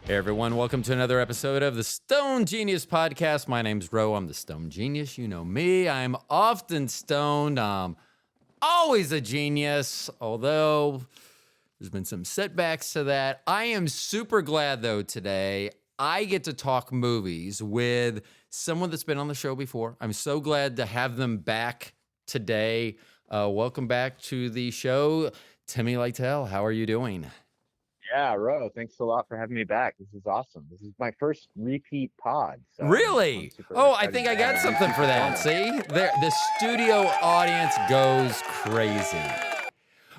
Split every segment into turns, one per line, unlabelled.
Hey everyone, welcome to another episode of the Stone Genius Podcast. My name's Ro, I'm the Stone Genius. You know me, I'm often stoned. I'm always a genius, although there's been some setbacks to that. I am super glad though today I get to talk movies with someone that's been on the show before. I'm so glad to have them back today. Welcome back to the show, Tim Lightell. How are you doing?
Yeah, Ro, thanks a lot for having me back. This is awesome. This is my first repeat pod, so I'm
Really?
super
Oh, I
excited
think
to
I
kind
got
of use
something
this
for that.
format.
See? There, the studio audience goes crazy.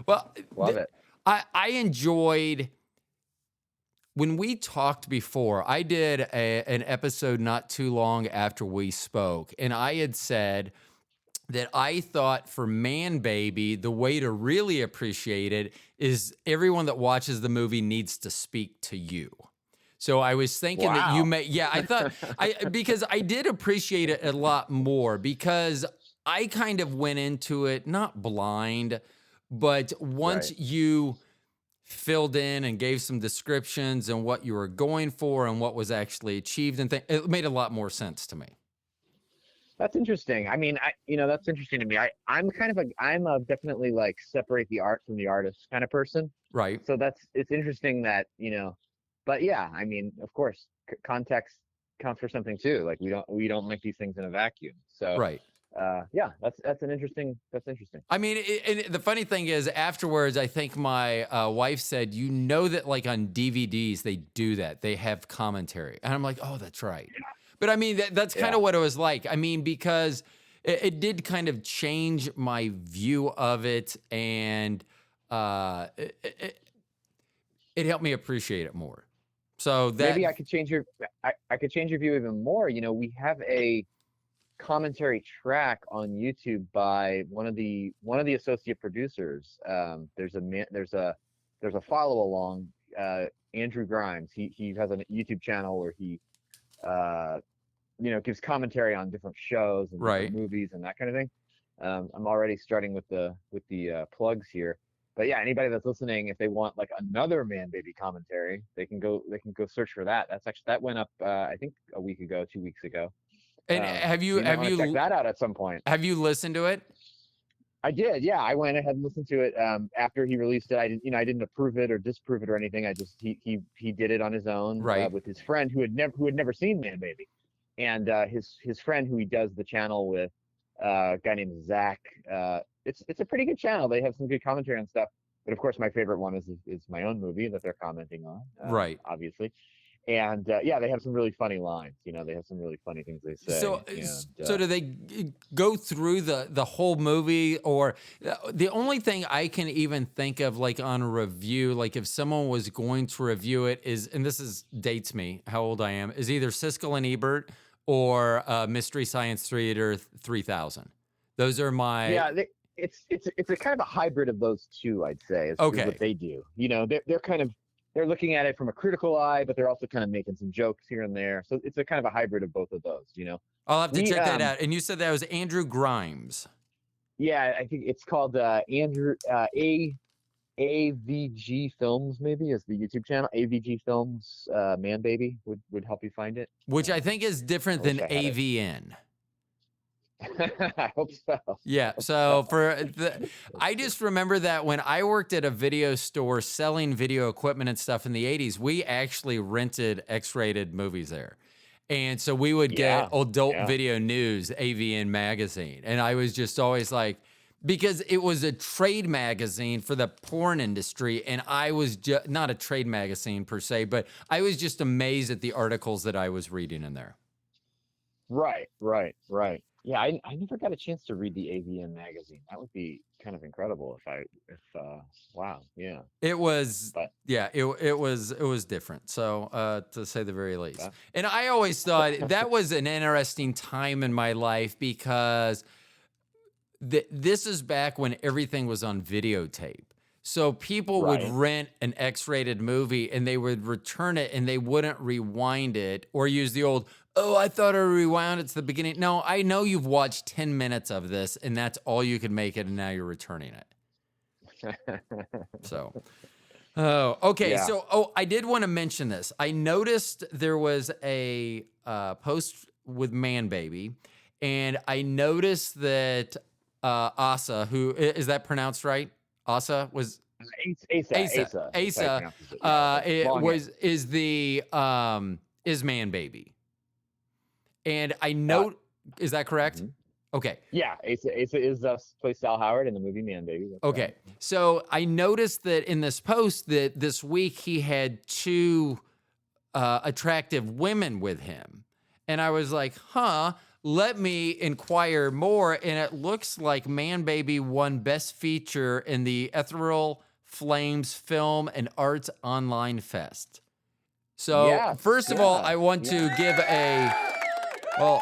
Well,
Love it.
I enjoyed when we talked before. I did an episode not too long after we spoke, and I had said that I thought for Man Baby, the way to really appreciate it is everyone that watches the movie needs to speak to you. So I was thinking that you
Wow.
may, yeah, I thought because I did appreciate it a lot more because I kind of went into it not blind, but once
Right.
you filled in and gave some descriptions and what you were going for and what was actually achieved and it made a lot more sense to me.
That's interesting. I mean, that's interesting to me. I'm kind of I'm a definitely like separate the art from the artist kind of person.
Right.
So it's interesting that, but yeah, I mean, of course, context counts for something too. Like we don't make these things in a vacuum. So,
Right.
yeah, that's interesting.
I mean, and the funny thing is, afterwards, I think my wife said, "You know that, like on DVDs, they do that. They have commentary." And I'm like, "Oh, that's right." But I mean, that's kind
Yeah.
of what it was like. I mean, because it did kind of change my view of it, and uh, it, it, it helped me appreciate it more. So that,
Maybe I could change your view even more. We have a commentary track on YouTube by one of the associate producers. There's a follow along. Andrew Grimes. He has a YouTube channel where he uh, gives commentary on different shows and different
right.
movies and that kind of thing. I'm already starting with the plugs here. But yeah, anybody that's listening, if they want like another Man Baby commentary, they can go search for that. That went up I think a week ago, 2 weeks ago.
And
So you might want to check that out at some point.
have you listened to it?
I did, yeah. I went ahead and listened to it after he released it. I didn't approve it or disprove it or anything. I just he did it on his own
Right.
with his friend who had never seen Man Baby, and his friend who he does the channel with, a guy named Zach. It's a pretty good channel. They have some good commentary on stuff. But of course, my favorite one is my own movie that they're commenting on,
Right.
obviously. And yeah, they have some really funny lines. They have some really funny things they
So,
say. And
so do they go through the whole movie, or the only thing I can even think of, like on a review, like if someone was going to review it, is, and this is dates me how old I am, is either Siskel and Ebert or Mystery Science Theater 3000. Those are my
yeah, it's a kind of a hybrid of those two, I'd say, is what
okay.
they do. They're looking at it from a critical eye, but they're also kind of making some jokes here and there. So it's a kind of a hybrid of both of those.
I'll have to
We
check that out. And you said that was Andrew Grimes.
Yeah, I think it's called Andrew AVG Films, maybe, is the YouTube channel. AVG Films, Man Baby would help you find it.
Which I think is different
I wish
than
I had it.
AVN.
I hope so.
Yeah. So I just remember that when I worked at a video store selling video equipment and stuff in the 80s, we actually rented X-rated movies there. And so we would get
Yeah,
adult
yeah.
video news, AVN magazine. And I was just always like, because it was a trade magazine for the porn industry. And I was just not a trade magazine per se, but I was just amazed at the articles that I was reading in there.
Right, right, right. Yeah, I never got a chance to read the AVN magazine. That would be kind of incredible if wow, yeah.
It was,
But
yeah, it was different. So, to say the very least.
that,
And I always thought that was an interesting time in my life because this is back when everything was on videotape. So people would
right.
rent an X-rated movie and they would return it and they wouldn't rewind it or use the old, oh, I thought I rewound it to the beginning. No, I know you've watched 10 minutes of this and that's all you could make it and now you're returning it. So, Oh, okay.
Yeah.
So, I did want to mention this. I noticed there was a post with MANBABY, and I noticed that Asa, who is that pronounced right? Asa was Asa.
Asa is how he
Asa
pronounces it. Yeah, the
it
long name.
was is MANBABY, and I
Uh,
note is that correct?
mhm.
Okay.
Yeah, Asa is plays Sal Howard in the movie Man Baby. That's
Okay.
right.
So I noticed that in this post that this week he had two attractive women with him. And I was like, huh, let me inquire more. And it looks like MANBABY won Best Feature in the Ethereal Flames Film and Arts Online Fest. So,
Yes,
first of all, I want to
yeah.
give well,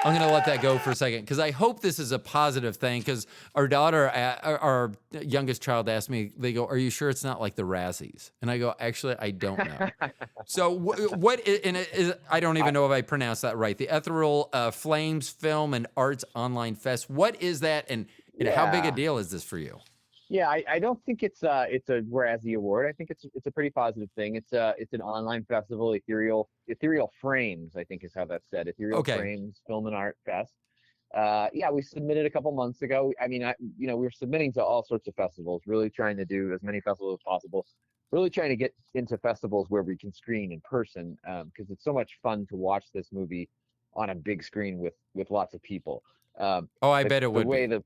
I'm going to let that go for a second because I hope this is a positive thing because our daughter, our youngest child asked me, they go, are you sure it's not like the Razzies? And I go, actually, I don't know. So I don't even know if I pronounced that right. The Ethereal Flames Film and Arts Online Fest. What is that and how big a
Yeah.
deal is this for you?
Yeah, I don't think it's a Razzie award. I think it's a pretty positive thing. It's an online festival, Ethereal Frames, I think is how that's said. Ethereal
Okay.
Frames Film and Art Fest. Yeah, we submitted a couple months ago. I mean, we're submitting to all sorts of festivals, really trying to do as many festivals as possible. Really trying to get into festivals where we can screen in person, because it's so much fun to watch this movie on a big screen with lots of people.
Oh, I
But
bet it
the
would
way
be.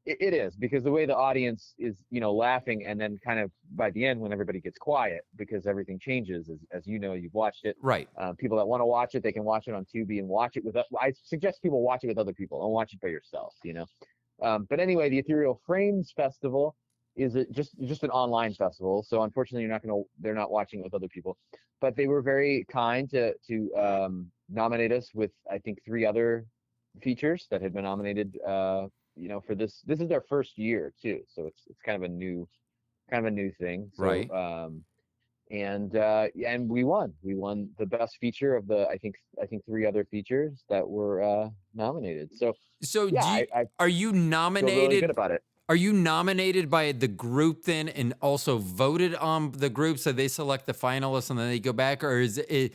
it is, because the way the audience is, laughing, and then kind of by the end when everybody gets quiet because everything changes, as you know, you've watched it.
Right.
People that want to watch it, they can watch it on Tubi and watch it with. I suggest people watch it with other people. Don't watch it by yourself. But anyway, the Ethereal Frames Festival is just an online festival. So unfortunately, they're not watching it with other people. But they were very kind to nominate us with, I think, 3 other features that had been nominated. For this is their first year too, so it's kind of a new thing. So
Right.
and we won the best feature of the, I think 3 other features that were nominated. So
So
yeah, I
are you
feel really good
nominated?
about it.
Are you nominated by the group then and also voted on the group so they select the finalists and then they go back, or is there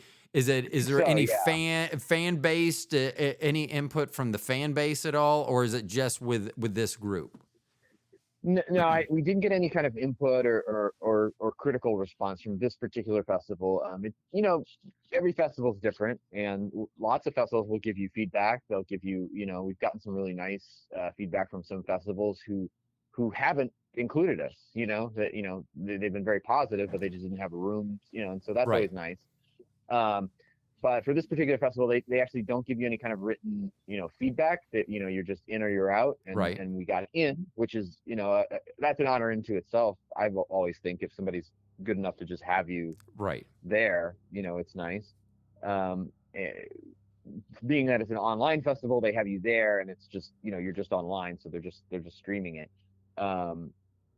So
any
yeah.
fan based any input from the fan base at all, or is it just with this group?
No, we didn't get any kind of input or critical response from this particular festival. Every festival is different, and lots of festivals will give you feedback. They'll give you, we've gotten some really nice feedback from some festivals who haven't included us. They've been very positive, but they just didn't have a room. And so that's
Right.
always nice. But for this particular festival, they actually don't give you any kind of written, feedback that, you're just in or you're out. And,
Right.
and we got in, which is, that's an honor into itself. I always think if somebody's good enough to just have you
Right.
there, it's nice. Being that it's an online festival, they have you there, and it's just, you're just online, so they're just streaming it. And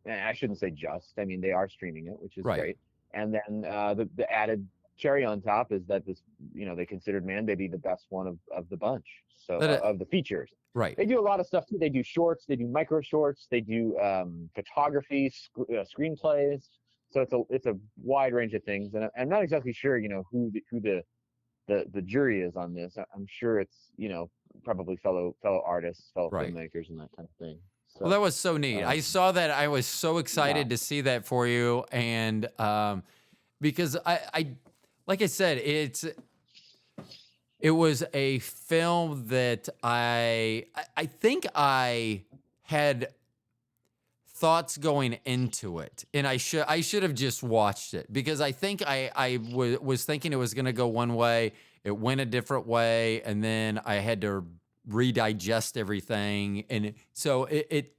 I shouldn't say just. I mean, they are streaming it, which is
Right.
great. And then the added cherry on top is that this, they considered MANBABY the best one of the bunch. So of the features.
Right.
They do a lot of stuff too. They do shorts, they do micro shorts, they do photography, screenplays. So it's a wide range of things, and I'm not exactly sure, who the jury is on this. I'm sure it's, probably fellow artists, fellow
Right.
filmmakers, and that kind of thing. So,
Well, that was so neat. I saw that. I was so excited to see that for you, and because I like I said, it was a film that I think I had thoughts going into it, and I should have just watched it because I think I was thinking it was going to go one way, it went a different way, and then I had to redigest everything, and so it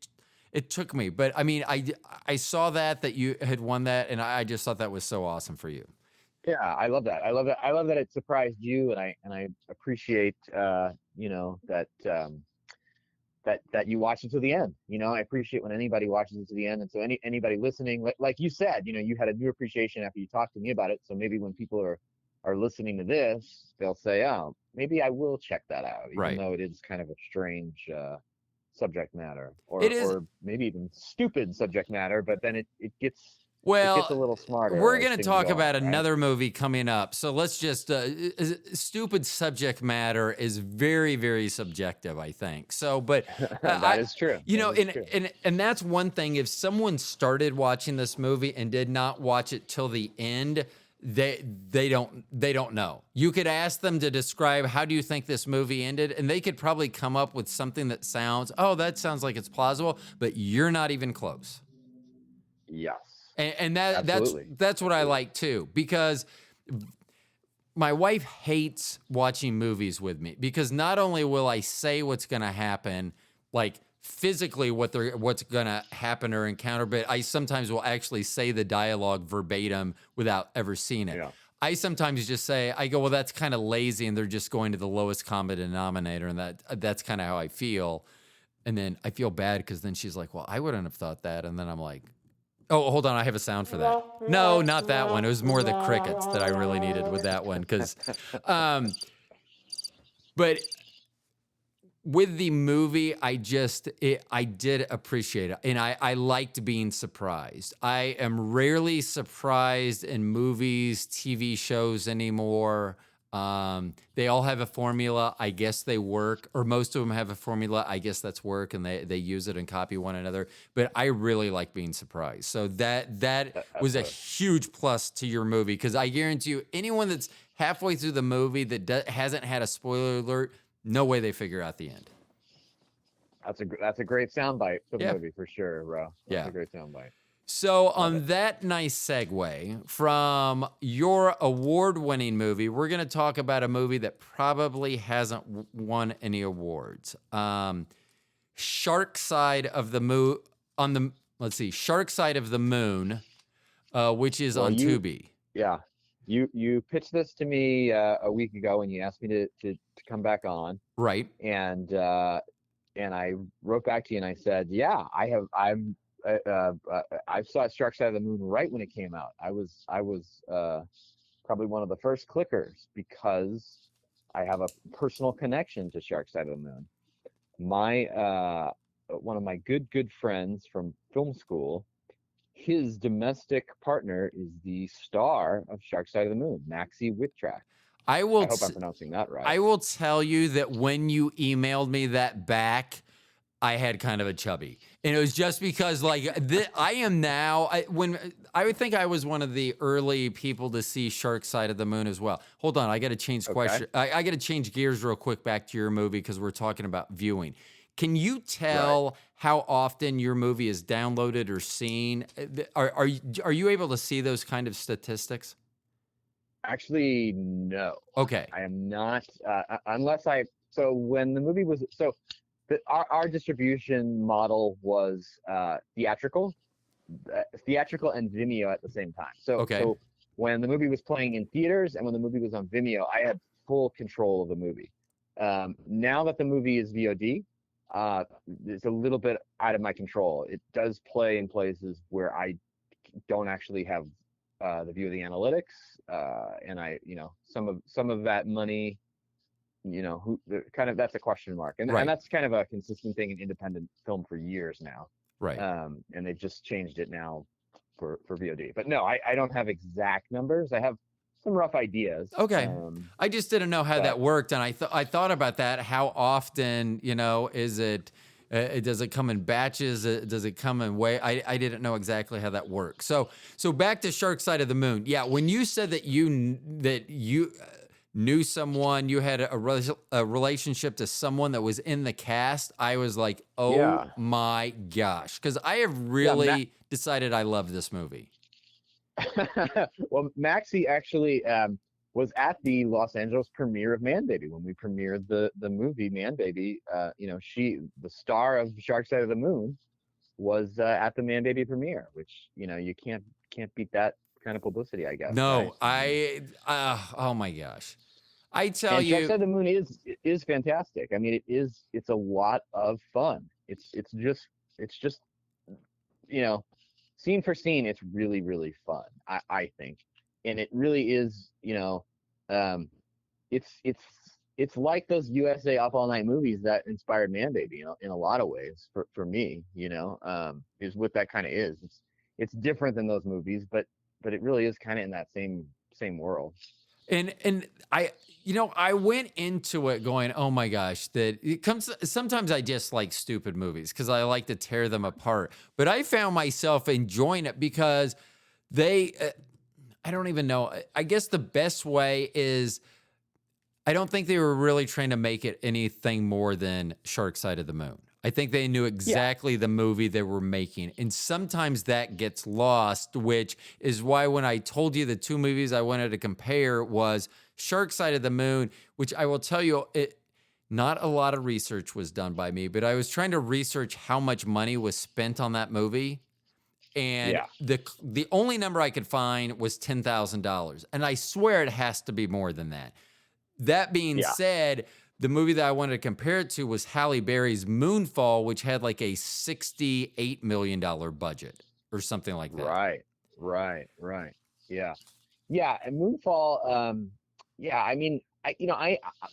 took me. But I mean, I saw that you had won that, and I just thought that was so awesome for you.
yeah, I love that. I love that it surprised you, and I appreciate that you watch it to the end. I appreciate when anybody watches it to the end, and so anybody listening, like you said, you had a new appreciation after you talked to me about it. So maybe when people are listening to this, they'll say, "Oh, maybe I will check that out," even
Right.
though it is kind of a strange subject matter,
It is.
or maybe even stupid subject matter. But then it gets It gets
Well,
a little smarter
we're
as
going to
things
talk
go on,
about
right?
another movie coming up. So let's just, stupid subject matter is very, very subjective, I think. So, but
That is true.
you
That
know,
is true.
and that's one thing. If someone started watching this movie and did not watch it till the end, they don't know. You could ask them to describe how do you think this movie ended, and they could probably come up with something that sounds, oh, that sounds like it's plausible, but you're not even close.
Yes,
And
absolutely.
that's what I
Absolutely.
like too, because my wife hates watching movies with me because not only will I say what's going to happen, like physically what's going to happen or encounter, but I sometimes will actually say the dialogue verbatim without ever seeing it.
Yeah.
I sometimes just say, I go, well, that's kind of lazy, and they're just going to the lowest common denominator, and that's kind of how I feel. And then I feel bad because then she's like, well, I wouldn't have thought that, and then I'm like, oh, hold on. I have a sound for that. No, not that one. It was more the crickets that I really needed with that one. But with the movie, I did appreciate it. And I liked being surprised. I am rarely surprised in movies, TV shows anymore. They all have a formula. I guess they work, or most of them have a formula. I guess that's work, and they use it and copy one another. But I really like being surprised. So that was a
Absolutely.
huge plus to your movie, because I guarantee you, anyone that's halfway through the movie that hasn't had a spoiler alert, no way they figure out the end.
That's a great soundbite for the
Yeah,
movie for sure, bro. That's
yeah.
a great soundbite.
So,
Love
on
it.
that nice segue from your award-winning movie, we're going to talk about a movie that probably hasn't won any awards. Shark Side of the Moon on the let's see, Shark Side of the Moon, which is
Well,
on Tubi.
yeah, you pitched this to me a week ago when you asked me to come back on,
Right.
and I wrote back to you and I said, yeah, I saw Shark Side of the Moon right when it came out. I was probably one of the first clickers because I have a personal connection to Shark Side of the Moon. My one of my good friends from film school, his domestic partner is the star of Shark Side of the Moon, Maxie Whittrack.
I will
I hope I'm
t-
pronouncing that right.
I will tell you that when you emailed me that back, I had kind of a chubby, and it was just because I am now. I would think I was one of the early people to see Shark Side of the Moon as well. Hold on, I got to change
Okay.
question. I got to change gears real quick back to your movie because we're talking about viewing. Can you
Right.
tell how often your movie is downloaded or seen? Are you able to see those kind of statistics?
Actually, no.
Okay.
I am not, unless I, so when the movie was, so our distribution model was theatrical and Vimeo at the same time. So,
Okay.
so when the movie was playing in theaters and when the movie was on Vimeo, I had full control of the movie. Now that the movie is VOD, it's a little bit out of my control. It does play in places where I don't actually have the view of the analytics, and some of that money, kind of that's a question mark, and
Right.
that's kind of a consistent thing in independent film for years now,
Right.
and they've just changed it now for VOD. But no, I don't have exact numbers. I have some rough ideas.
Okay. I just didn't know how
But
that worked, and I thought about that. How often, is it? Does it come in batches? Does it come in I didn't know exactly how that works. So back to Shark Side of the Moon. Yeah, when you said that you knew someone, you had a relationship to someone that was in the cast, I was like, oh
yeah,
my gosh, because I have
yeah,
really decided I love this movie.
well, Maxie actually was at the Los Angeles premiere of MANBABY when we premiered the movie MANBABY. The star of Shark Side of the Moon, was at the MANBABY premiere, which you can't beat that kind of publicity, I guess.
No,
Right?
oh my gosh. I tell
And Shark
you,
Side of the Moon is fantastic. I mean, it's a lot of fun. It's just scene for scene, it's really, really fun, I think. And it really is, um, it's like those USA Up All Night movies that inspired MANBABY, in a lot of ways for me, is what that kind of is. it's different than those movies, but it really is kind of in that same world.
And I, you know, I went into it going, oh my gosh, that it comes. Sometimes I just like stupid movies because I like to tear them apart. But I found myself enjoying it because they, I don't even know. I guess the best way is I don't think they were really trying to make it anything more than Sharkside of the Moon. I think they knew
Yeah,
exactly the movie they were making. And sometimes that gets lost, which is why when I told you the two movies I wanted to compare was Sharkside of the Moon, which I will tell you, not a lot of research was done by me, but I was trying to research how much money was spent on that movie. And
yeah,
the only number I could find was $10,000. And I swear it has to be more than that. That being
yeah.
said, the movie that I wanted to compare it to was Halle Berry's Moonfall, which had like a $68 million budget or something like that.
Right, right. Yeah, yeah. And Moonfall, yeah. I mean,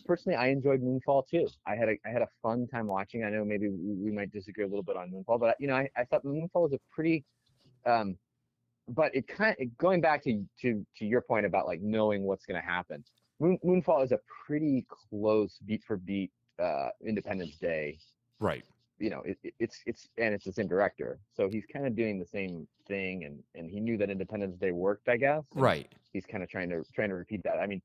personally, I enjoyed Moonfall too. I had a fun time watching. I know maybe we might disagree a little bit on Moonfall, but I thought Moonfall was a pretty, um, but it kind of going back to your point about like knowing what's going to happen. Moonfall is a pretty close beat for beat Independence Day.
Right.
It's the same director, so he's kind of doing the same thing, and he knew that Independence Day worked, I guess, and
Right.
he's kind of trying to repeat that. I mean,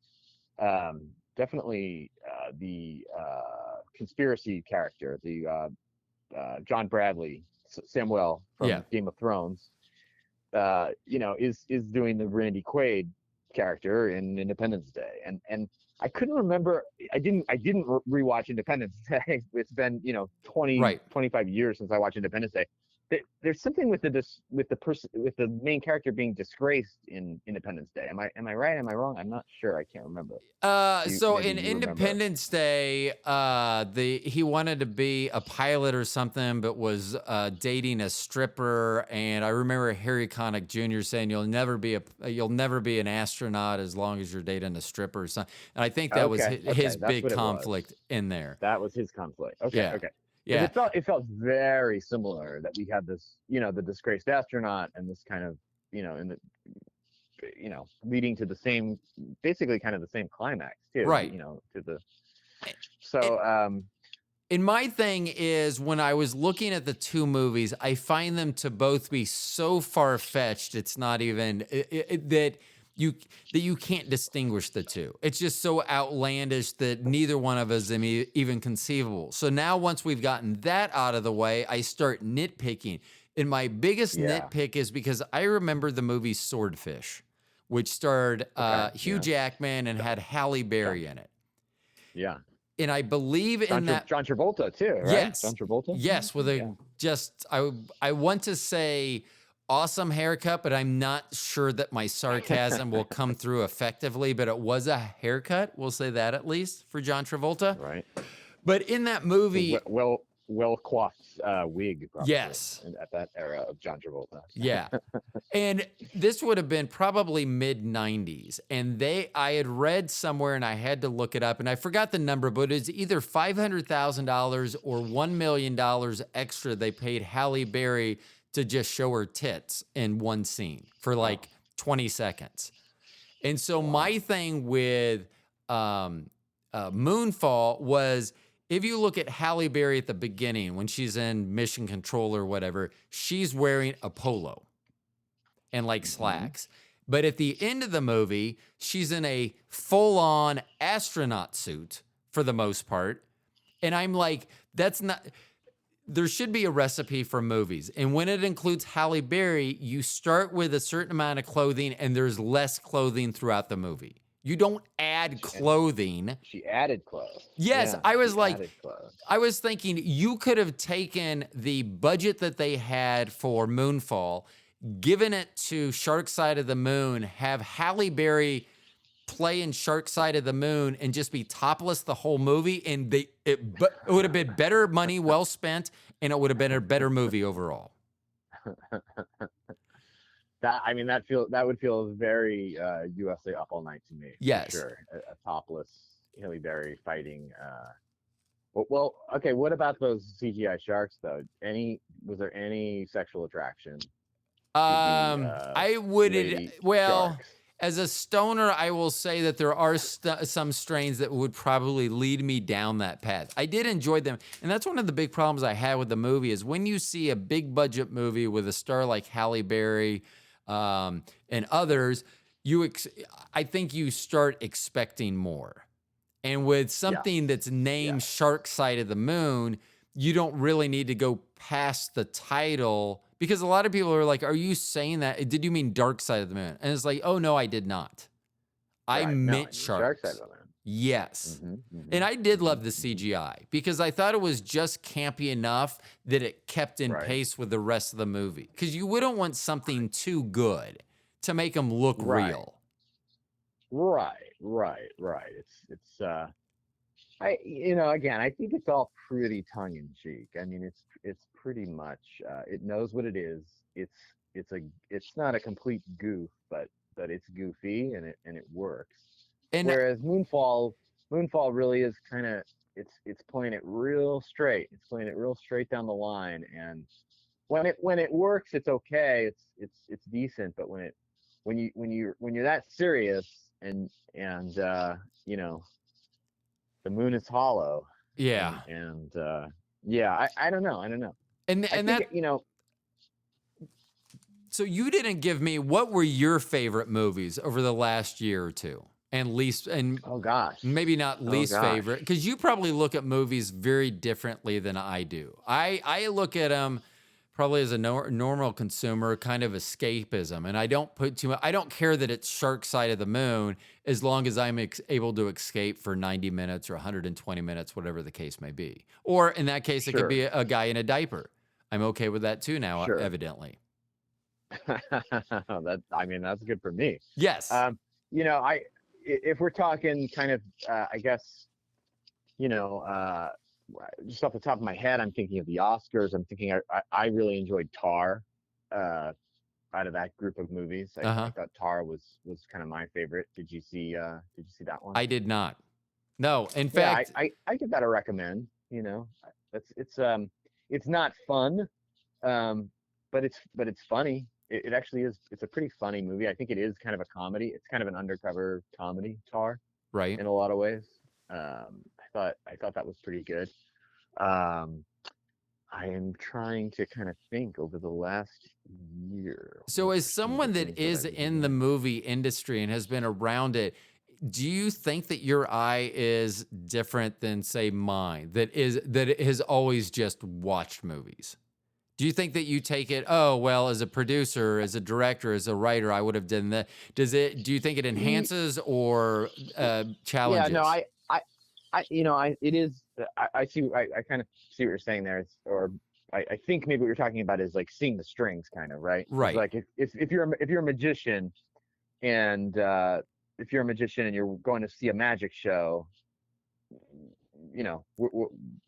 definitely the conspiracy character, the John Bradley, Samuel from
Yeah.
Game of Thrones, is doing the Randy Quaid character in Independence Day, and I couldn't remember. I didn't rewatch Independence Day. It's been 20
Right.
25 years since I watched Independence Day. There's something with the main character being disgraced in Independence Day. Am I right? Am I wrong? I'm not sure. I can't remember.
So
Maybe
in
you remember.
Independence Day, he wanted to be a pilot or something, but was dating a stripper. And I remember Harry Connick Jr. saying, "You'll never be an astronaut as long as you're dating a stripper." Or something. And I think that was his
That's
big
what it was.
conflict in there.
That was his conflict. Okay,
Yeah,
okay. Because
yeah,
it felt very similar that we had this, the disgraced astronaut and this kind of, in the, leading to the same, basically kind of the same climax too,
right.
to the,
And,
so,
and my thing is, when I was looking at the two movies, I find them to both be so far fetched. It's not even that you can't distinguish the two. It's just so outlandish that neither one of us is even conceivable. So now, once we've gotten that out of the way, I start nitpicking. And my biggest
yeah.
nitpick is because I remember the movie Swordfish, which starred
Okay.
Hugh
Yeah.
Jackman and had Halle
Yeah.
Berry in it.
Yeah.
And I believe in that.
John Travolta too, right?
Yes.
John Travolta.
Yes, with
Yeah.
a just I want to say awesome haircut, but I'm not sure that my sarcasm will come through effectively, but it was a haircut, we'll say that at least for John Travolta.
Right.
But in that movie,
Well coiffed wig, probably,
yes.
at that era of John Travolta.
Yeah. And this would have been probably mid 90s. And I had read somewhere and I had to look it up and I forgot the number, but it's either $500,000 or $1 million extra they paid Halle Berry to just show her tits in one scene for like 20 seconds. And so my thing with Moonfall was, if you look at Halle Berry at the beginning when she's in Mission Control or whatever, she's wearing a polo and like slacks. But at the end of the movie, she's in a full-on astronaut suit for the most part. And I'm like, that's not... There should be a recipe for movies. And when it includes Halle Berry, you start with a certain amount of clothing and there's less clothing throughout the movie. You don't add clothing.
She added clothes.
Yes,
Yeah,
I was
she
like,
added clothes.
I was thinking you could have taken the budget that they had for Moonfall, given it to Sharkside of the Moon, have Halle Berry play in Sharkside of the Moon and just be topless the whole movie, and it would have been better money well spent, and it would have been a better movie overall.
That would feel very USA Up All Night to me.
Yes.
For sure. A topless Halle Berry fighting. Well, okay. What about those CGI sharks though? Was there any sexual attraction
I would,
lady
well,
sharks.
as a stoner, I will say that there are some strains that would probably lead me down that path. I did enjoy them, and that's one of the big problems I had with the movie is when you see a big budget movie with a star like Halle Berry and others, I think you start expecting more. And with something
Yes.
that's named
Yes.
Shark Side of the Moon, you don't really need to go past the title because a lot of people are like, "Are you saying that? Did you mean Dark Side of the Moon?" And it's like, "Oh no, I did not. I
Right. No, I
meant
mean Shark Side of
sharks."
the Moon.
Yes.
Mm-hmm,
And I did love the
mm-hmm.
CGI because I thought it was just campy enough that it kept in
Right.
pace with the rest of the movie. Because you wouldn't want something too good to make them look
Right.
real.
Right. Again, I think it's all pretty tongue in cheek. I mean, it's pretty much it knows what it is. It's it's not a complete goof, but it's goofy and it works.
And
Whereas Moonfall really is kind of it's playing it real straight. It's playing it real straight down the line, and when it works, it's okay. It's decent. But when you're that serious and you know the moon is hollow
yeah.
and yeah, I don't know. I don't know. I
And
think
that So you didn't give me what were your favorite movies over the last year or two, and least, and
oh gosh,
maybe not
oh
least
gosh,
favorite, because you probably look at movies very differently than I do. I look at them probably as a normal consumer, kind of escapism, and I don't put too much. I don't care that it's Shark Side of the Moon as long as I'm able to escape for 90 minutes or 120 minutes, whatever the case may be. Or in that case, it could
sure,
be a guy in a diaper. I'm okay with that too now,
sure.
evidently.
That I mean that's good for me.
Yes.
Um, if we're talking kind of I guess you know just off the top of my head, I'm thinking of the Oscars. I'm thinking I really enjoyed Tar. Uh, Out of that group of movies, I
Uh-huh.
thought Tar was kind of my favorite. Did you see that one?
I did not. No, in
Yeah,
fact,
I give that a recommend. It's not fun, um, but it's funny. It actually is. It's a pretty funny movie. I think it is kind of a comedy. It's kind of an undercover comedy, Tar,
right.
in a lot of ways. I thought that was pretty good. Um, I am trying to kind of think over the last year.
So
What
as
were some of the
someone that
things that I
is
really
in the
liked?
movie industry and has been around it, do you think that your eye is different than say mine that it has always just watched movies? Do you think that you take it, oh, well, as a producer, as a director, as a writer, I would have done that? Do you think it
Ye-
enhances or
Yeah, no,
challenges?
it is. I kind of see what you're saying there. I think maybe what you're talking about is like seeing the strings, kind of, right? It's
Right.
like if you're a magician and if you're a magician and you're going to see a magic show, you know,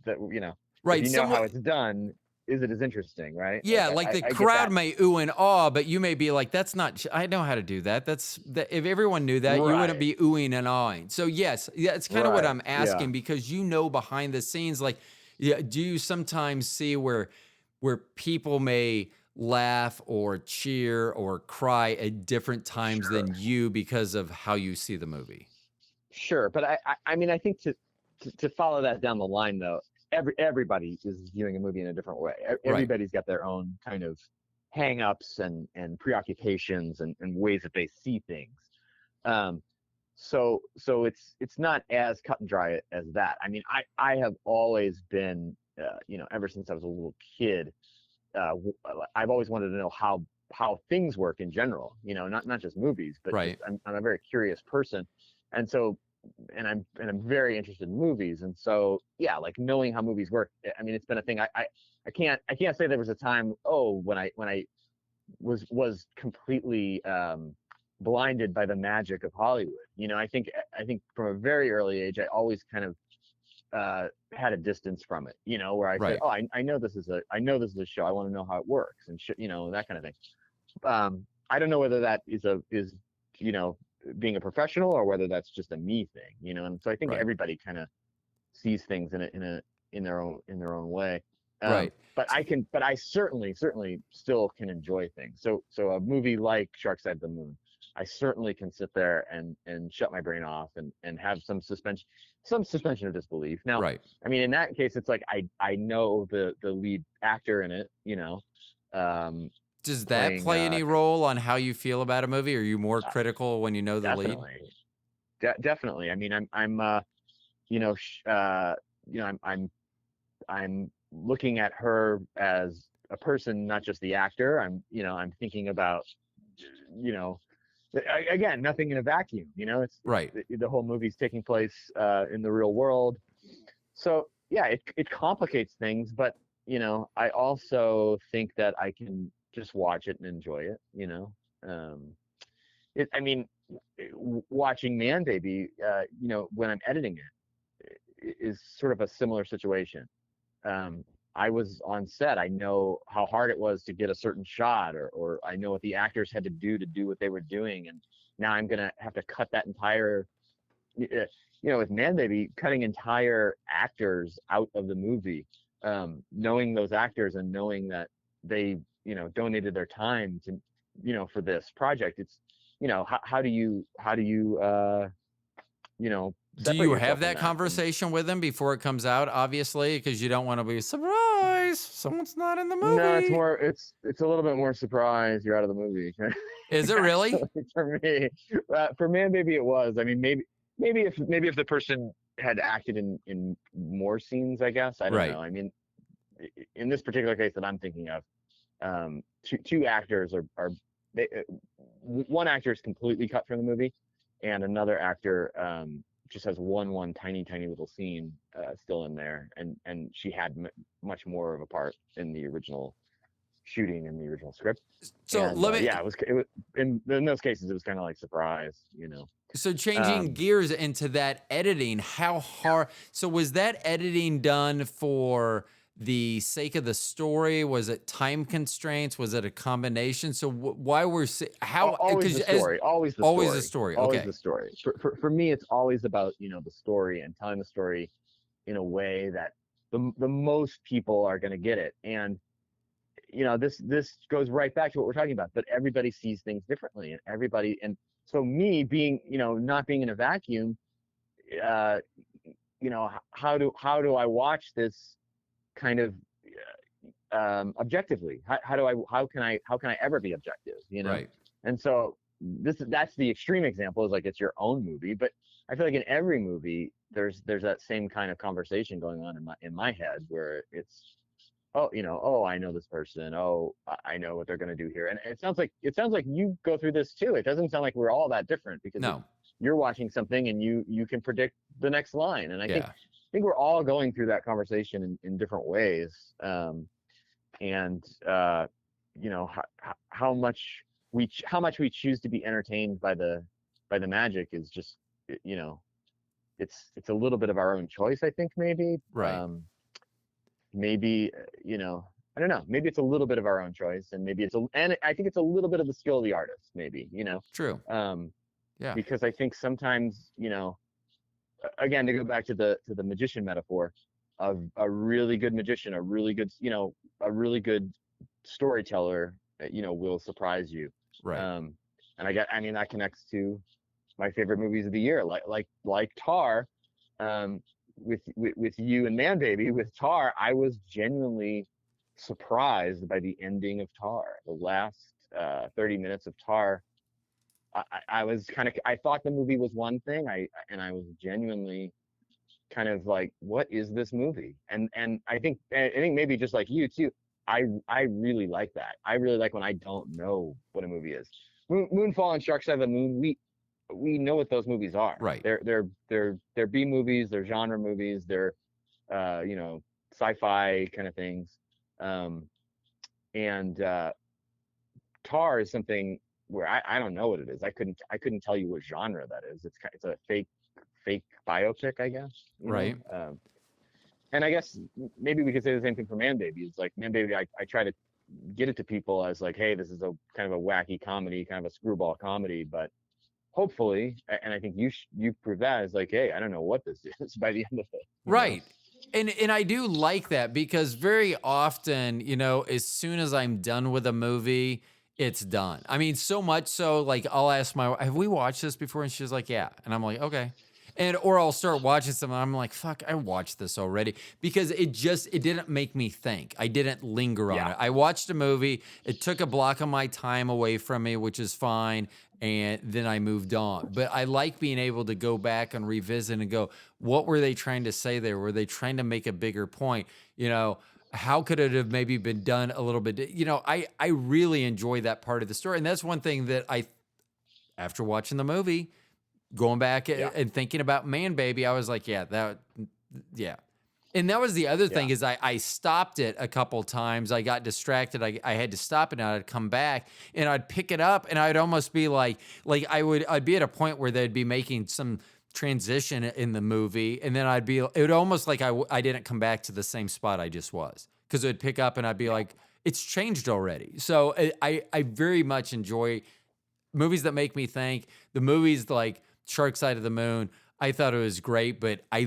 that if
Right.
you know
Someone,
how it's done, is it as interesting, right? Like
yeah, like the
I get
crowd
that.
may ooh and awe, but you may be like, "That's not. I know how to do that. If everyone knew that, you wouldn't
Right,
be oohing and awing." So yes, yeah, it's kind of what
right,
I'm
yeah,
asking because behind the scenes, like, yeah, do you sometimes see where people may laugh or cheer or cry at different times
sure.
than you because of how you see the movie?
Sure, but I mean, I think to follow that down the line though, everybody is viewing a movie in a different way.
Right.
Everybody's got their own kind of hang-ups and preoccupations and ways that they see things. Um, so it's not as cut and dry as that. I mean, I have always been, ever since I was a little kid, I've always wanted to know how things work in general. Not just movies, but just
Right.
I'm a very curious person, and so and I'm very interested in movies, and so yeah, like knowing how movies work. I mean, it's been a thing. I can't say there was a time when I was completely blinded by the magic of Hollywood. I think from a very early age, I always kind of had a distance from it, where I said,
Right.
"Oh, I know this is a show. I want to know how it works and that kind of thing." I don't know whether that is you know being a professional or whether that's just a me thing. And so I think
Right.
everybody kind of sees things in their own way.
Right.
But I certainly still can enjoy things. So a movie like Sharkside the Moon, I certainly can sit there and shut my brain off and have some suspension of disbelief. Now,
Right.
I mean, in that case, it's like I know the lead actor in it,
Does that
playing
play any role on how you feel about a movie? Are you more critical when you know the lead?
definitely, definitely. I mean, you know, I'm looking at her as a person, not just the actor. I'm thinking about, you know, again, nothing in a vacuum. It's
Right.
the whole movie's taking place in the real world. So yeah, it complicates things, but I also think that I can just watch it and enjoy it. I mean, watching Man Baby, when I'm editing it, is sort of a similar situation. I was on set. I know how hard it was to get a certain shot, or I know what the actors had to do what they were doing, and now I'm gonna have to cut that entire, with Man Baby, cutting entire actors out of the movie, knowing those actors and knowing that they, donated their time to, for this project. It's, how do you,
Do
separate
you
yourself
have
from
that
that?
conversation with them before it comes out? Obviously, because you don't want to be surprised. Someone's not in the
No,
movie.
it's a little bit more surprise you're out of the movie.
Is it really?
Actually, for me, for Man Baby, it was. I mean, maybe if the person had acted in more scenes, I guess. I don't
Right.
know. I mean, in this particular case that I'm thinking of, two actors one actor is completely cut from the movie, and another actor just has one tiny little scene still in there, and she had much more of a part in the original shooting in the original script.
So
And
let me.
yeah, it was in those cases it was kind of like surprise.
So changing gears into that editing, how hard? So was that editing done for the sake of the story? Was it time constraints? Was it a combination? So why were how?
Always the story, always the
always the
story,
story.
always
Okay.
the story. For me, it's always about the story and telling the story in a way that the most people are going to get it. And this goes right back to what we're talking about, but everybody sees things differently, and so me being, not being in a vacuum, uh how do I watch this kind of objectively? How can I ever be objective?
Right.
And so that's the extreme example, is like it's your own movie, but I feel like in every movie there's that same kind of conversation going on in my head, where it's, oh, I know this person. Oh, I know what they're going to do here. And it sounds like you go through this too. It doesn't sound like we're all that different, because
No.
you're watching something and you can predict the next line. And I
Yeah.
think we're all going through that conversation in different ways. And how much we choose to be entertained by the magic is just, it's a little bit of our own choice, I think, maybe.
Right.
Maybe, I don't know, maybe it's a little bit of our own choice, and maybe and I think it's a little bit of the skill of the artist, maybe,
True. Yeah.
because I think sometimes, again, to go back to the magician metaphor, of a really good magician, a really good storyteller, will surprise you.
Right.
And I mean, that connects to my favorite movies of the year, like Tar. With you and Man Baby. With Tar, I was genuinely surprised by the ending of Tar. The last 30 minutes of Tar, I was I thought the movie was one thing, and I was genuinely kind of like, what is this movie? And I think maybe just like you too, I really like that. I really like when I don't know what a movie is. Moonfall and Sharkside of the Moon, we know what those movies are.
Right.
They're B movies, they're genre movies, they're sci-fi kind of things. And Tar is something where I don't know what it is. I couldn't tell you what genre that is. It's a fake biopic, I guess.
Right.
And I guess maybe we could say the same thing for Man Baby. It's like Man Baby, I try to get it to people as like, hey, this is a kind of a wacky comedy, kind of a screwball comedy, but hopefully, and I think you prove that, is like, hey, I don't know what this is by the end of it.
Right. And I do like that because very often, you know, as soon as I'm done with a movie, it's done. I mean, so much so, like, I'll ask my, have we watched this before? And she's like, yeah. And I'm like, okay. And or I'll start watching something. I'm like, fuck, I watched this already because it didn't make me think. I didn't linger on
Yeah.
it. I watched a movie. It took a block of my time away from me, which is fine. And then I moved on. But I like being able to go back and revisit and go, what were they trying to say there? Were they trying to make a bigger point? You know, how could it have maybe been done a little bit? You know, I really enjoy that part of the story. And that's one thing that after watching the movie, going back
Yeah.
and thinking about Man Baby, I was like, yeah. And that was the other thing is I stopped it a couple times. I got distracted. I had to stop it and I'd come back and I'd pick it up and I'd almost be like I'd be at a point where they'd be making some transition in the movie. And then it would almost like I didn't come back to the same spot I just was. Cause it would pick up and I'd be like, it's changed already. So I very much enjoy movies that make me think. The movies like Shark Side of the Moon, I thought it was great, but I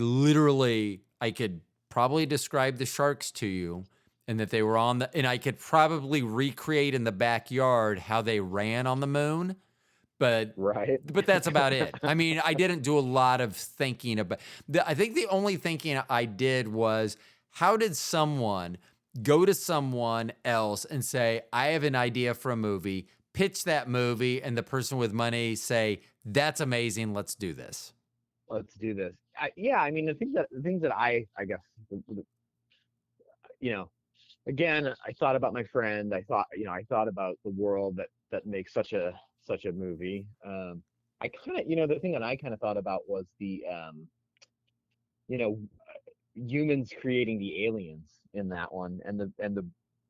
could probably describe the sharks to you and that they were and I could probably recreate in the backyard how they ran on the moon, but that's about it. I mean, I didn't do a lot of thinking about, I think the only thinking I did was, how did someone go to someone else and say, I have an idea for a movie, pitch that movie, and the person with money say, that's amazing, let's do this.
Let's do this. I mean, the things that I guess, you know, again, I thought about my friend. I thought about the world that makes such a movie. I kind of, the thing that I kind of thought about was the, you know, humans creating the aliens in that one, and the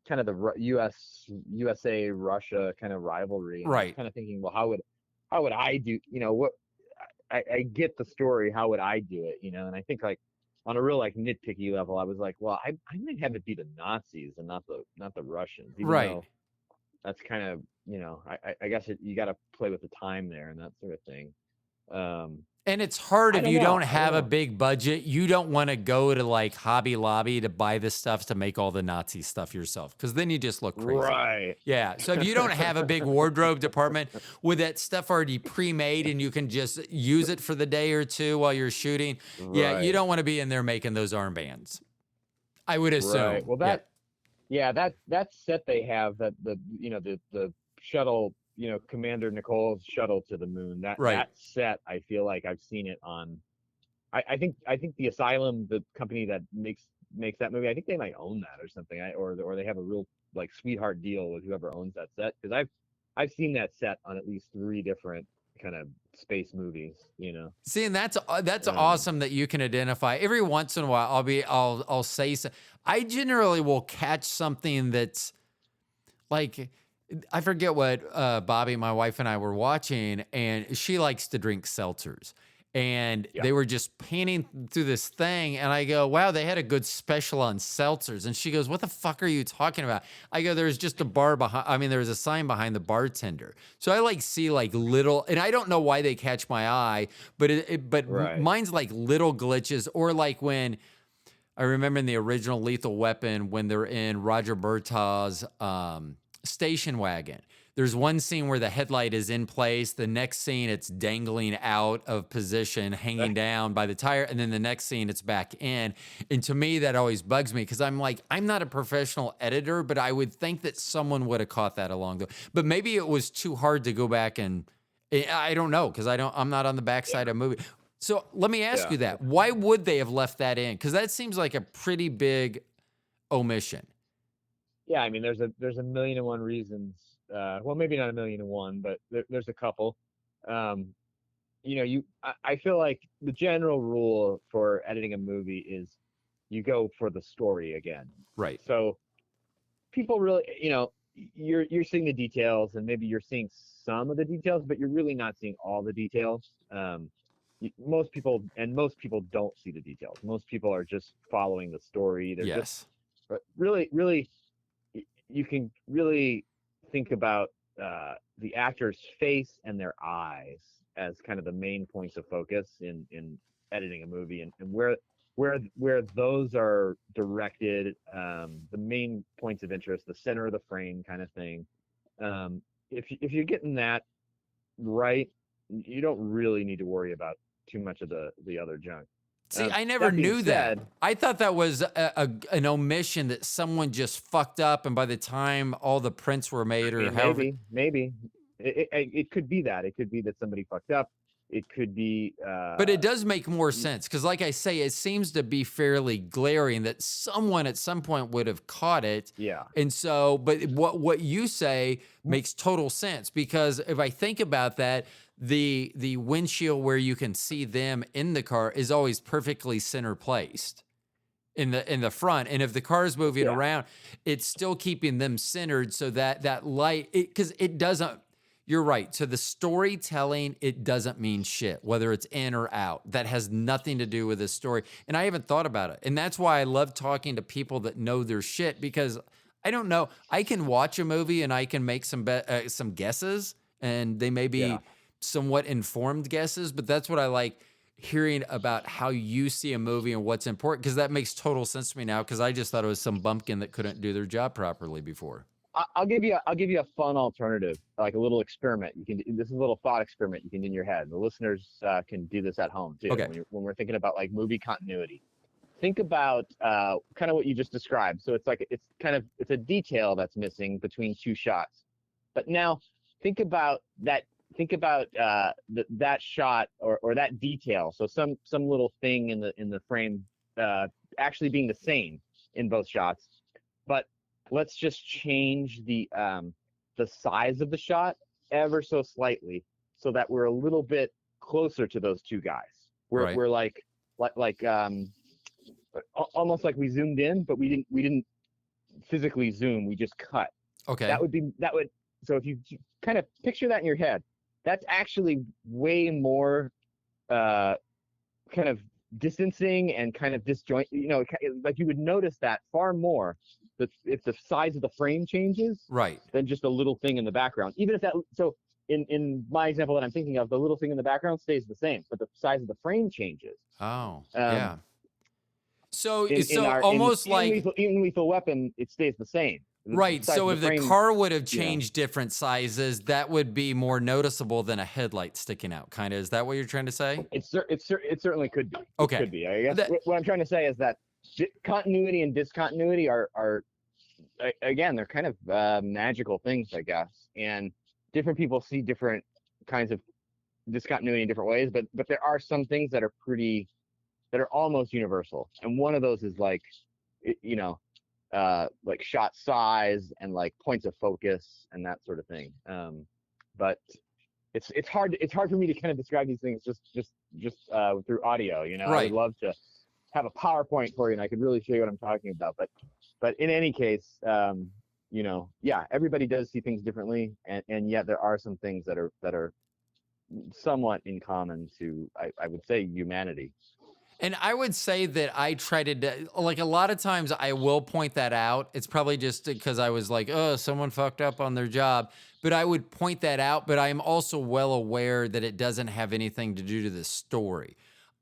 kind of the USA Russia kind of rivalry. And I was kind of thinking, well, how would I do? What I get the story. How would I do it? And I think, like, on a real, like, nitpicky level, I was like, well, I might have it be the Nazis and not the Russians, even though that's kind of, I guess you got to play with the time there and that sort of thing.
And it's hard if you don't have a big budget. You don't want to go to, like, Hobby Lobby to buy the stuff to make all the Nazi stuff yourself, because then you just look crazy.
Right.
Yeah. So if you don't have a big wardrobe department with that stuff already pre-made and you can just use it for the day or two while you're shooting, you don't want to be in there making those armbands, I would assume.
Right. Well, that set they have, that the shuttle, Commander Nicole's shuttle to the moon, that set, I feel like I've seen it on, I think the Asylum, the company that makes that movie, I think they might own that or something, or they have a real, like, sweetheart deal with whoever owns that set, because I've seen that set on at least 3 different kind of space movies.
See, and that's awesome that you can identify. Every once in a while I'll say so. I generally will catch something that's like, I forget what Bobby, my wife, and I were watching, and she likes to drink seltzers. And they were just panning through this thing, and I go, wow, they had a good special on seltzers. And she goes, what the fuck are you talking about? I go, there's just a bar behind, there was a sign behind the bartender. So I, like, see, like, little, and I don't know why they catch my eye, but mine's like little glitches, or like when, I remember in the original Lethal Weapon, when they're in Roger Bertaux's station wagon, there's one scene where the headlight is in place, the next scene it's dangling out of position, hanging down by the tire, and then the next scene it's back in. And to me, that always bugs me, because I'm like, I'm not a professional editor, but I would think that someone would have caught that along the way. But maybe it was too hard to go back, and I don't know, because I'm not on the backside of a movie. So let me ask you that. Why would they have left that in? Because that seems like a pretty big omission.
Yeah, there's a million and one reasons. Well, maybe not a million and one, but there's a couple. I feel like the general rule for editing a movie is you go for the story again.
Right.
So people really, you're seeing the details, and maybe you're seeing some of the details, but you're really not seeing all the details. Most people don't see the details. Most people are just following the story. But really, you can really think about the actor's face and their eyes as kind of the main points of focus in editing a movie, and where where those are directed, the main points of interest, the center of the frame kind of thing. If you're getting that right, you don't really need to worry about too much of the other junk.
See, I never
That being
knew that.
said,
I thought that was an omission that someone just fucked up, and by the time all the prints were made,
I
or
mean,
however.
maybe it could be that. It could be that somebody fucked up. It could be.
But it does make more sense because, like I say, it seems to be fairly glaring that someone at some point would have caught it.
Yeah.
And so, but what you say makes total sense because if I think about that, the windshield where you can see them in the car is always perfectly center placed in the front, and if the car is moving around, it's still keeping them centered so that that light, because it doesn't. You're right. So the storytelling, it doesn't mean shit, whether it's in or out. That has nothing to do with the story. And I haven't thought about it. And that's why I love talking to people that know their shit, because I don't know. I can watch a movie and I can make some guesses, and they may be somewhat informed guesses, but that's what I like hearing about how you see a movie and what's important, because that makes total sense to me now, because I just thought it was some bumpkin that couldn't do their job properly before.
I'll give you a fun alternative, like a little experiment. This is a little thought experiment you can do in your head. The listeners can do this at home too.
Okay.
When we're thinking about like movie continuity, think about kind of what you just described. So it's a detail that's missing between two shots. But now think about that. Think about that shot or that detail. So some little thing in the frame actually being the same in both shots, but let's just change the size of the shot ever so slightly so that we're a little bit closer to those two guys. We're like almost like we zoomed in, but we didn't physically zoom. We just cut.
Okay.
That would. So if you kind of picture that in your head, that's actually way more kind of distancing and kind of disjoint. Like you would notice that far more if the size of the frame changes,
right,
than just a little thing in the background. Even if that, so in my example that I'm thinking of, the little thing in the background stays the same, but the size of the frame changes.
Oh, yeah. So
In Lethal Weapon, it stays the same.
Right. So if the car would have changed different sizes, that would be more noticeable than a headlight sticking out. Kind of. Is that what you're trying to say?
It certainly could be.
Okay.
It could be. I guess what I'm trying to say is that continuity and discontinuity are again, they're kind of magical things, I guess, and different people see different kinds of discontinuity in different ways, but there are some things that are almost universal, and one of those is like like shot size and like points of focus and that sort of thing. But it's hard for me to kind of describe these things just through audio.
Right.
I would love to have a PowerPoint for you, and I could really show you what I'm talking about. But in any case, everybody does see things differently, and yet there are some things that are somewhat in common to, I would say, humanity.
And I would say that I try to, like, a lot of times I will point that out. It's probably just because I was like, oh, someone fucked up on their job. But I would point that out. But I'm also well aware that it doesn't have anything to do to the story.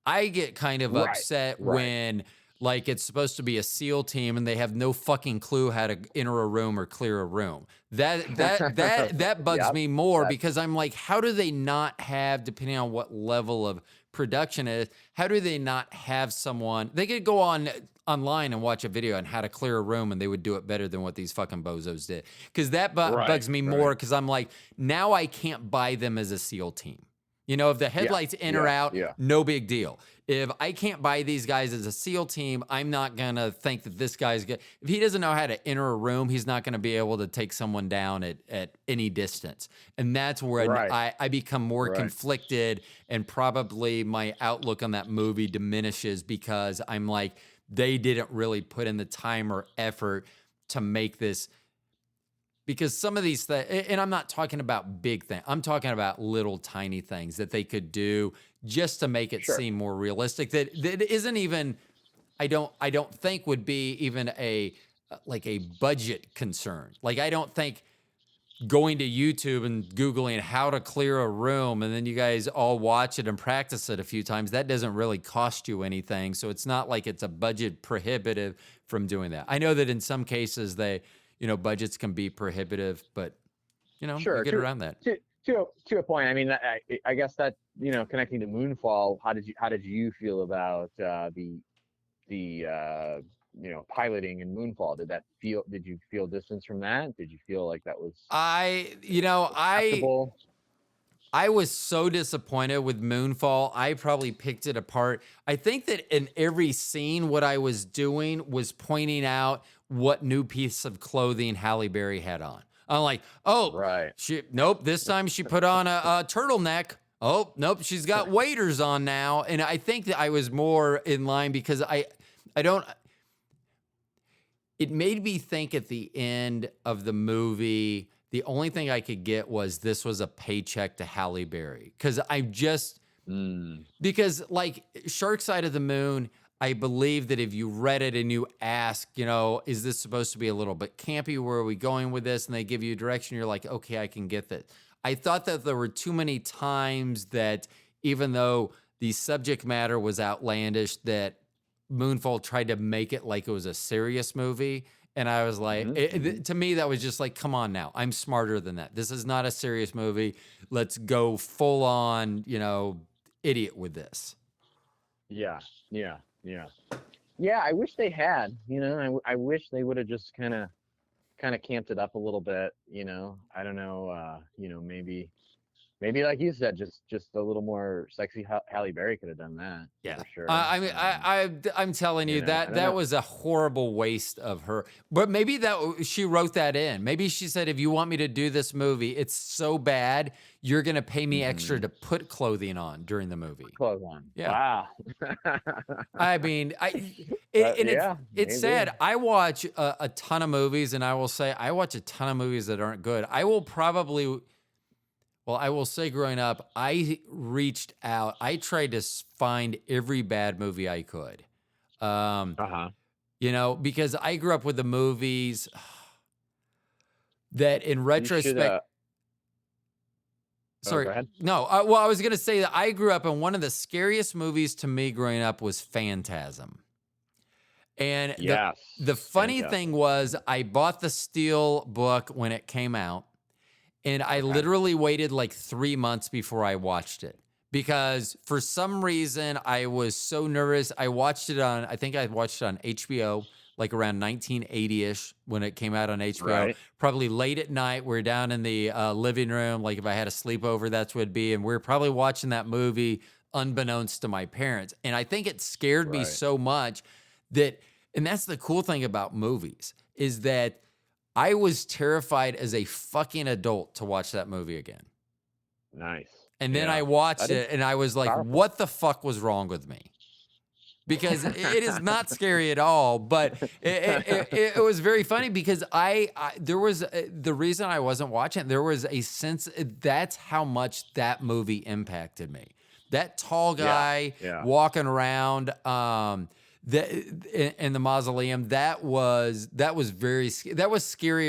I get kind of upset when, like, it's supposed to be a SEAL team and they have no fucking clue how to enter a room or clear a room. That bugs me more, because I'm like, how do they not have, depending on what level of production it is, how do they not have someone? They could go online and watch a video on how to clear a room, and they would do it better than what these fucking bozos did. Because that bugs me more, because I'm like, now I can't buy them as a SEAL team. If the headlights in or out, no big deal. If I can't buy these guys as a SEAL team, I'm not going to think that this guy's good. If he doesn't know how to enter a room, he's not going to be able to take someone down at any distance. And that's where I become more conflicted, and probably my outlook on that movie diminishes, because I'm like, they didn't really put in the time or effort to make this. Because some of these things, and I'm not talking about big things, I'm talking about little tiny things that they could do just to make it seem more realistic. That isn't even, I don't think would be even a budget concern. Like, I don't think going to YouTube and Googling how to clear a room, and then you guys all watch it and practice it a few times. That doesn't really cost you anything. So it's not like it's a budget prohibitive from doing that. I know that in some cases budgets can be prohibitive, but
Sure.
you get around that.
To a point. I mean, I guess that, connecting to Moonfall, how did you feel about the piloting in Moonfall? Did you feel distance from that? Did you feel like that was acceptable?
I was so disappointed with Moonfall. I probably picked it apart. I think that in every scene, what I was doing was pointing out what new piece of clothing Halle Berry had on. I'm like, oh,
right.
Nope, this time she put on a turtleneck. Oh, nope, she's got waders on now. And I think that I was more in line because it made me think at the end of the movie, the only thing I could get was this was a paycheck to Halle Berry. Because because like Shark Side of the Moon, I believe that if you read it and you ask, is this supposed to be a little bit campy? Where are we going with this? And they give you a direction. You're like, okay, I can get that. I thought that there were too many times that even though the subject matter was outlandish, that Moonfall tried to make it like it was a serious movie. And I was like, to me, that was just like, come on now. I'm smarter than that. This is not a serious movie. Let's go full on, idiot with this.
Yeah. I wish they had, I wish they would have just kind of camped it up a little bit, I don't know, maybe like you said, just a little more sexy. Halle Berry could have done that.
Yeah,
for sure.
I mean, I'm telling you that was a horrible waste of her. But maybe that she wrote that in. Maybe she said, if you want me to do this movie, it's so bad, you're gonna pay me extra to put clothing on during the movie.
Clothes on.
Yeah.
Wow.
I mean, it's sad. I watch a ton of movies, and I will say I watch a ton of movies that aren't good. I will say growing up, I reached out. I tried to find every bad movie I could. Because I grew up with the movies that in retrospect. Sorry.
Go ahead.
No, I was going to say that I grew up and one of the scariest movies to me growing up was Phantasm. And the funny thing was I bought the Steel book when it came out. And I literally waited like 3 months before I watched it because for some reason I was so nervous. I watched it on HBO like around 1980-ish when it came out on HBO. Right. Probably late at night. We're down in the living room. Like if I had a sleepover, that's what it'd be. And we're probably watching that movie unbeknownst to my parents. And I think it scared me so much and that's the cool thing about movies is that I was terrified as a fucking adult to watch that movie again.
Nice.
And then I watched it and I was like, what the fuck was wrong with me? Because it is not scary at all, but it was very funny because there was the reason I wasn't watching, there was a sense that's how much that movie impacted me. That tall guy walking around, in the mausoleum, that was scarier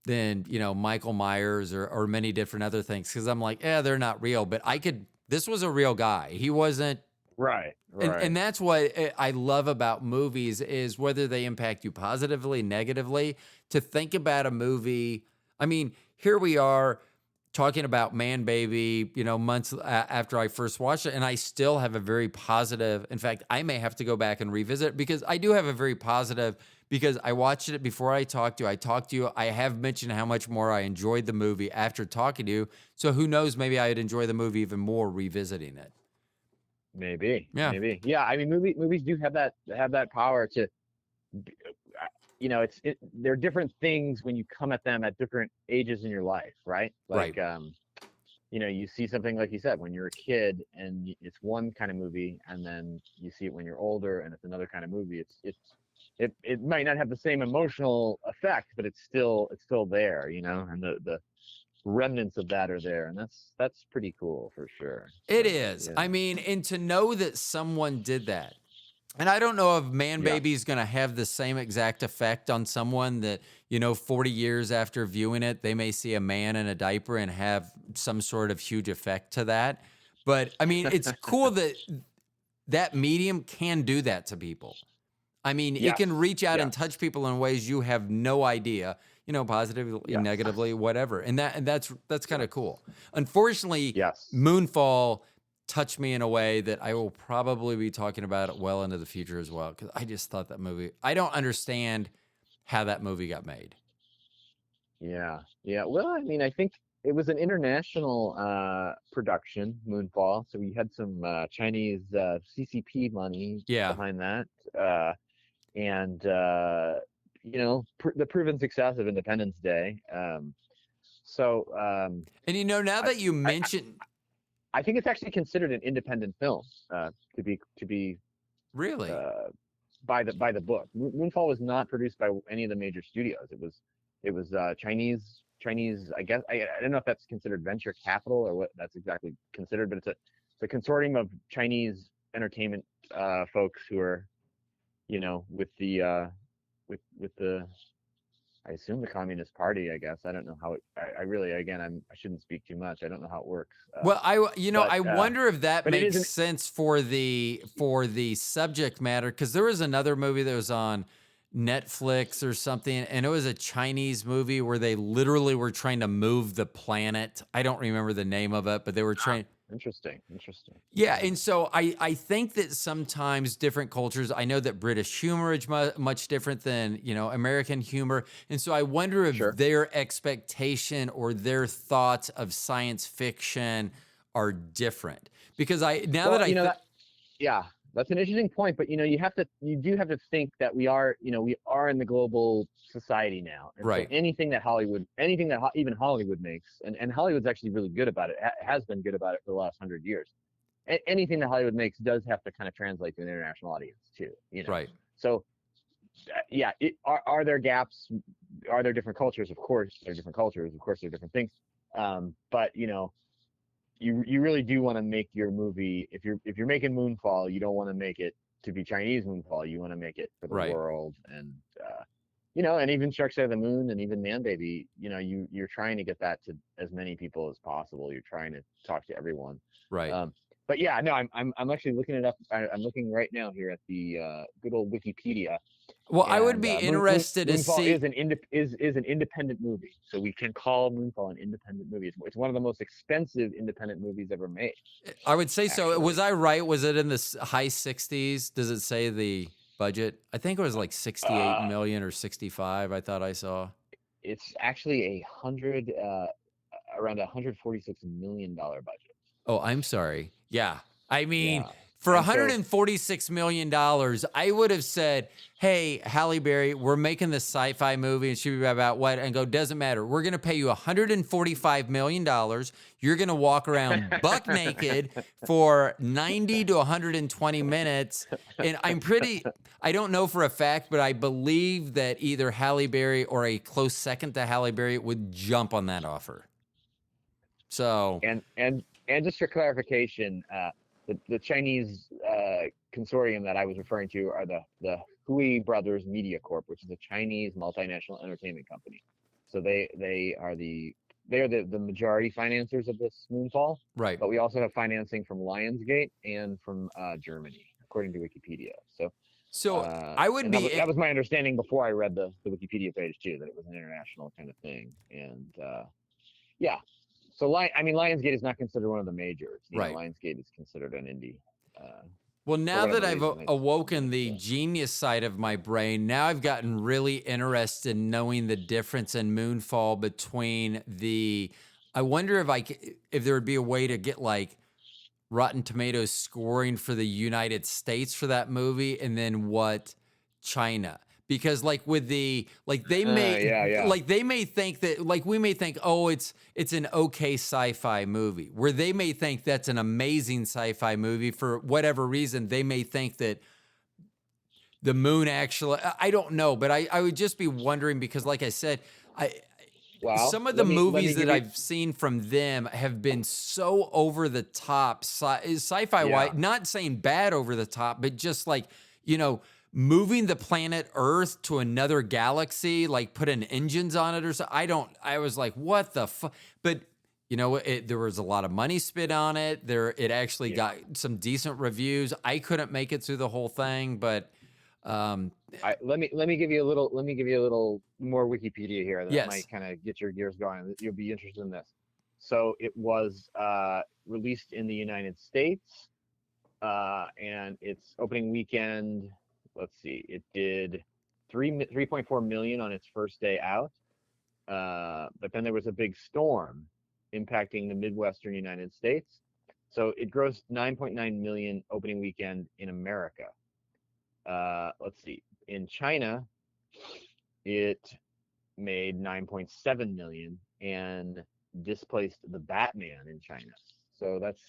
than Michael Myers or many different other things because I'm like, they're not real, but this was a real guy. He wasn't
right.
And that's what I love about movies is whether they impact you positively, negatively, to think about a movie. I mean, here we are talking about MANBABY, months after I first watched it, and I still have a very positive. In fact, I may have to go back and revisit it because I do have a very positive. Because I watched it before I talked to you. I have mentioned how much more I enjoyed the movie after talking to you. So who knows? Maybe I'd enjoy the movie even more revisiting it.
Maybe. Yeah. I mean, movies do have that power to. They're different things when you come at them at different ages in your life, right? Like, you see something like you said when you're a kid, and it's one kind of movie, and then you see it when you're older, and it's another kind of movie. It might not have the same emotional effect, but it's still there, and the remnants of that are there, and that's pretty cool for sure.
It is. Yeah. I mean, and to know that someone did that. And I don't know if Man
Yeah.
Baby is going to have the same exact effect on someone that, 40 years after viewing it, they may see a man in a diaper and have some sort of huge effect to that. But I mean, it's cool that that medium can do that to people. I mean, it
Yes.
can reach out and
Yes.
touch people in ways you have no idea, positively,
Yes.
negatively, whatever. And that's kind of cool. Unfortunately,
Yes.
Moonfall touched me in a way that I will probably be talking about it well into the future as well, because I just thought that movie, I don't understand how that movie got made.
Yeah. Yeah. Well, I mean, I think it was an international production, Moonfall. So we had some Chinese CCP money
Yeah.
behind that. And the proven success of Independence Day. So
And now that you mention,
I think it's actually considered an independent film to be
really,
by the book. Moonfall was not produced by any of the major studios. It was Chinese. I guess I don't know if that's considered venture capital or what that's exactly considered, but it's a consortium of Chinese entertainment folks who are, with the I assume the Communist Party. I guess I don't know how it. I really, again, I shouldn't speak too much. I don't know how it works.
well, I wonder if that
but it
makes
isn't-
sense for the subject matter, because there was another movie that was on Netflix or something, and it was a Chinese movie where they literally were trying to move the planet. I don't remember the name of it, but they were trying.
Interesting.
Yeah, and so I think that sometimes different cultures, I know that British humor is much different than, American humor. And so I wonder if
Sure.
their expectation or their thoughts of science fiction are different. Because
Yeah, that's an interesting point, but you do have to think that we are in the global society now, and
Right.
so anything that even Hollywood makes, and Hollywood's actually really good about it, has been good about it for the last 100 years. Anything that Hollywood makes does have to kind of translate to an international audience too,
Right.
So, yeah, are there gaps? Are there different cultures? Of course, there are different cultures. Of course, there are different things. But you really do want to make your movie, if you're making Moonfall, you don't want to make it to be Chinese Moonfall. You want to make it for the
Right.
world, and and even Sharkside of the Moon and even MANBABY, you're trying to get that to as many people as possible. You're trying to talk to everyone.
Right.
But yeah, no, I'm actually looking it up. I'm looking right now here at the good old Wikipedia.
Well, I would be
And,
interested to
Moonfall
see.
is an independent movie, so we can call Moonfall an independent movie. It's one of the most expensive independent movies ever made.
I would say so.
Actually.
Was I right? Was it in the high 60s? Does it say the budget? I think it was like 68 million or 65. I thought I saw.
It's actually around $146 million budget.
Oh, I'm sorry. Yeah. I mean,
Yeah.
for
And so-
$146 million, I would have said, hey, Halle Berry, we're making this sci-fi movie and she'd be about what? And go, doesn't matter. We're going to pay you $145 million. You're going to walk around buck naked for 90 to 120 minutes. And I don't know for a fact, but I believe that either Halle Berry or a close second to Halle Berry would jump on that offer. So.
And just for clarification, the Chinese consortium that I was referring to are the Hui Brothers Media Corp, which is a Chinese multinational entertainment company. So they are the majority financiers of this Moonfall.
Right.
But we also have financing from Lionsgate and from Germany, according to Wikipedia. So
I would be.
That was my understanding before I read the Wikipedia page too, that it was an international kind of thing. And yeah. So Lionsgate is not considered one of the majors.
Right.
Lionsgate is considered an indie.
Well, now that I've
reason,
awoken the genius side of my brain, now I've gotten really interested in knowing the difference in Moonfall between I wonder if there would be a way to get like Rotten Tomatoes scoring for the United States for that movie, and then what China. Because they may think that, like, we may think, oh, it's an okay sci-fi movie, where they may think that's an amazing sci-fi movie. For whatever reason, they may think that the moon actually, I don't know, but I would just be wondering, because like I said, some of the movies that I've seen from them have been so over the top, sci-fi wise, not saying bad over the top, but just like, moving the planet Earth to another galaxy, like putting engines on it or so. I was like, what the fuck? But there was a lot of money spent on it. It actually got some decent reviews. I couldn't make it through the whole thing, but
let me give you a little more Wikipedia here that might
yes.
kind of get your gears going. You'll be interested in this. So it was released in the United States, and its opening weekend, let's see, it did 3.4 million on its first day out. But then there was a big storm impacting the Midwestern United States. So it grossed 9.9 million opening weekend in America. Let's see, in China, it made 9.7 million and displaced the Batman in China. So that's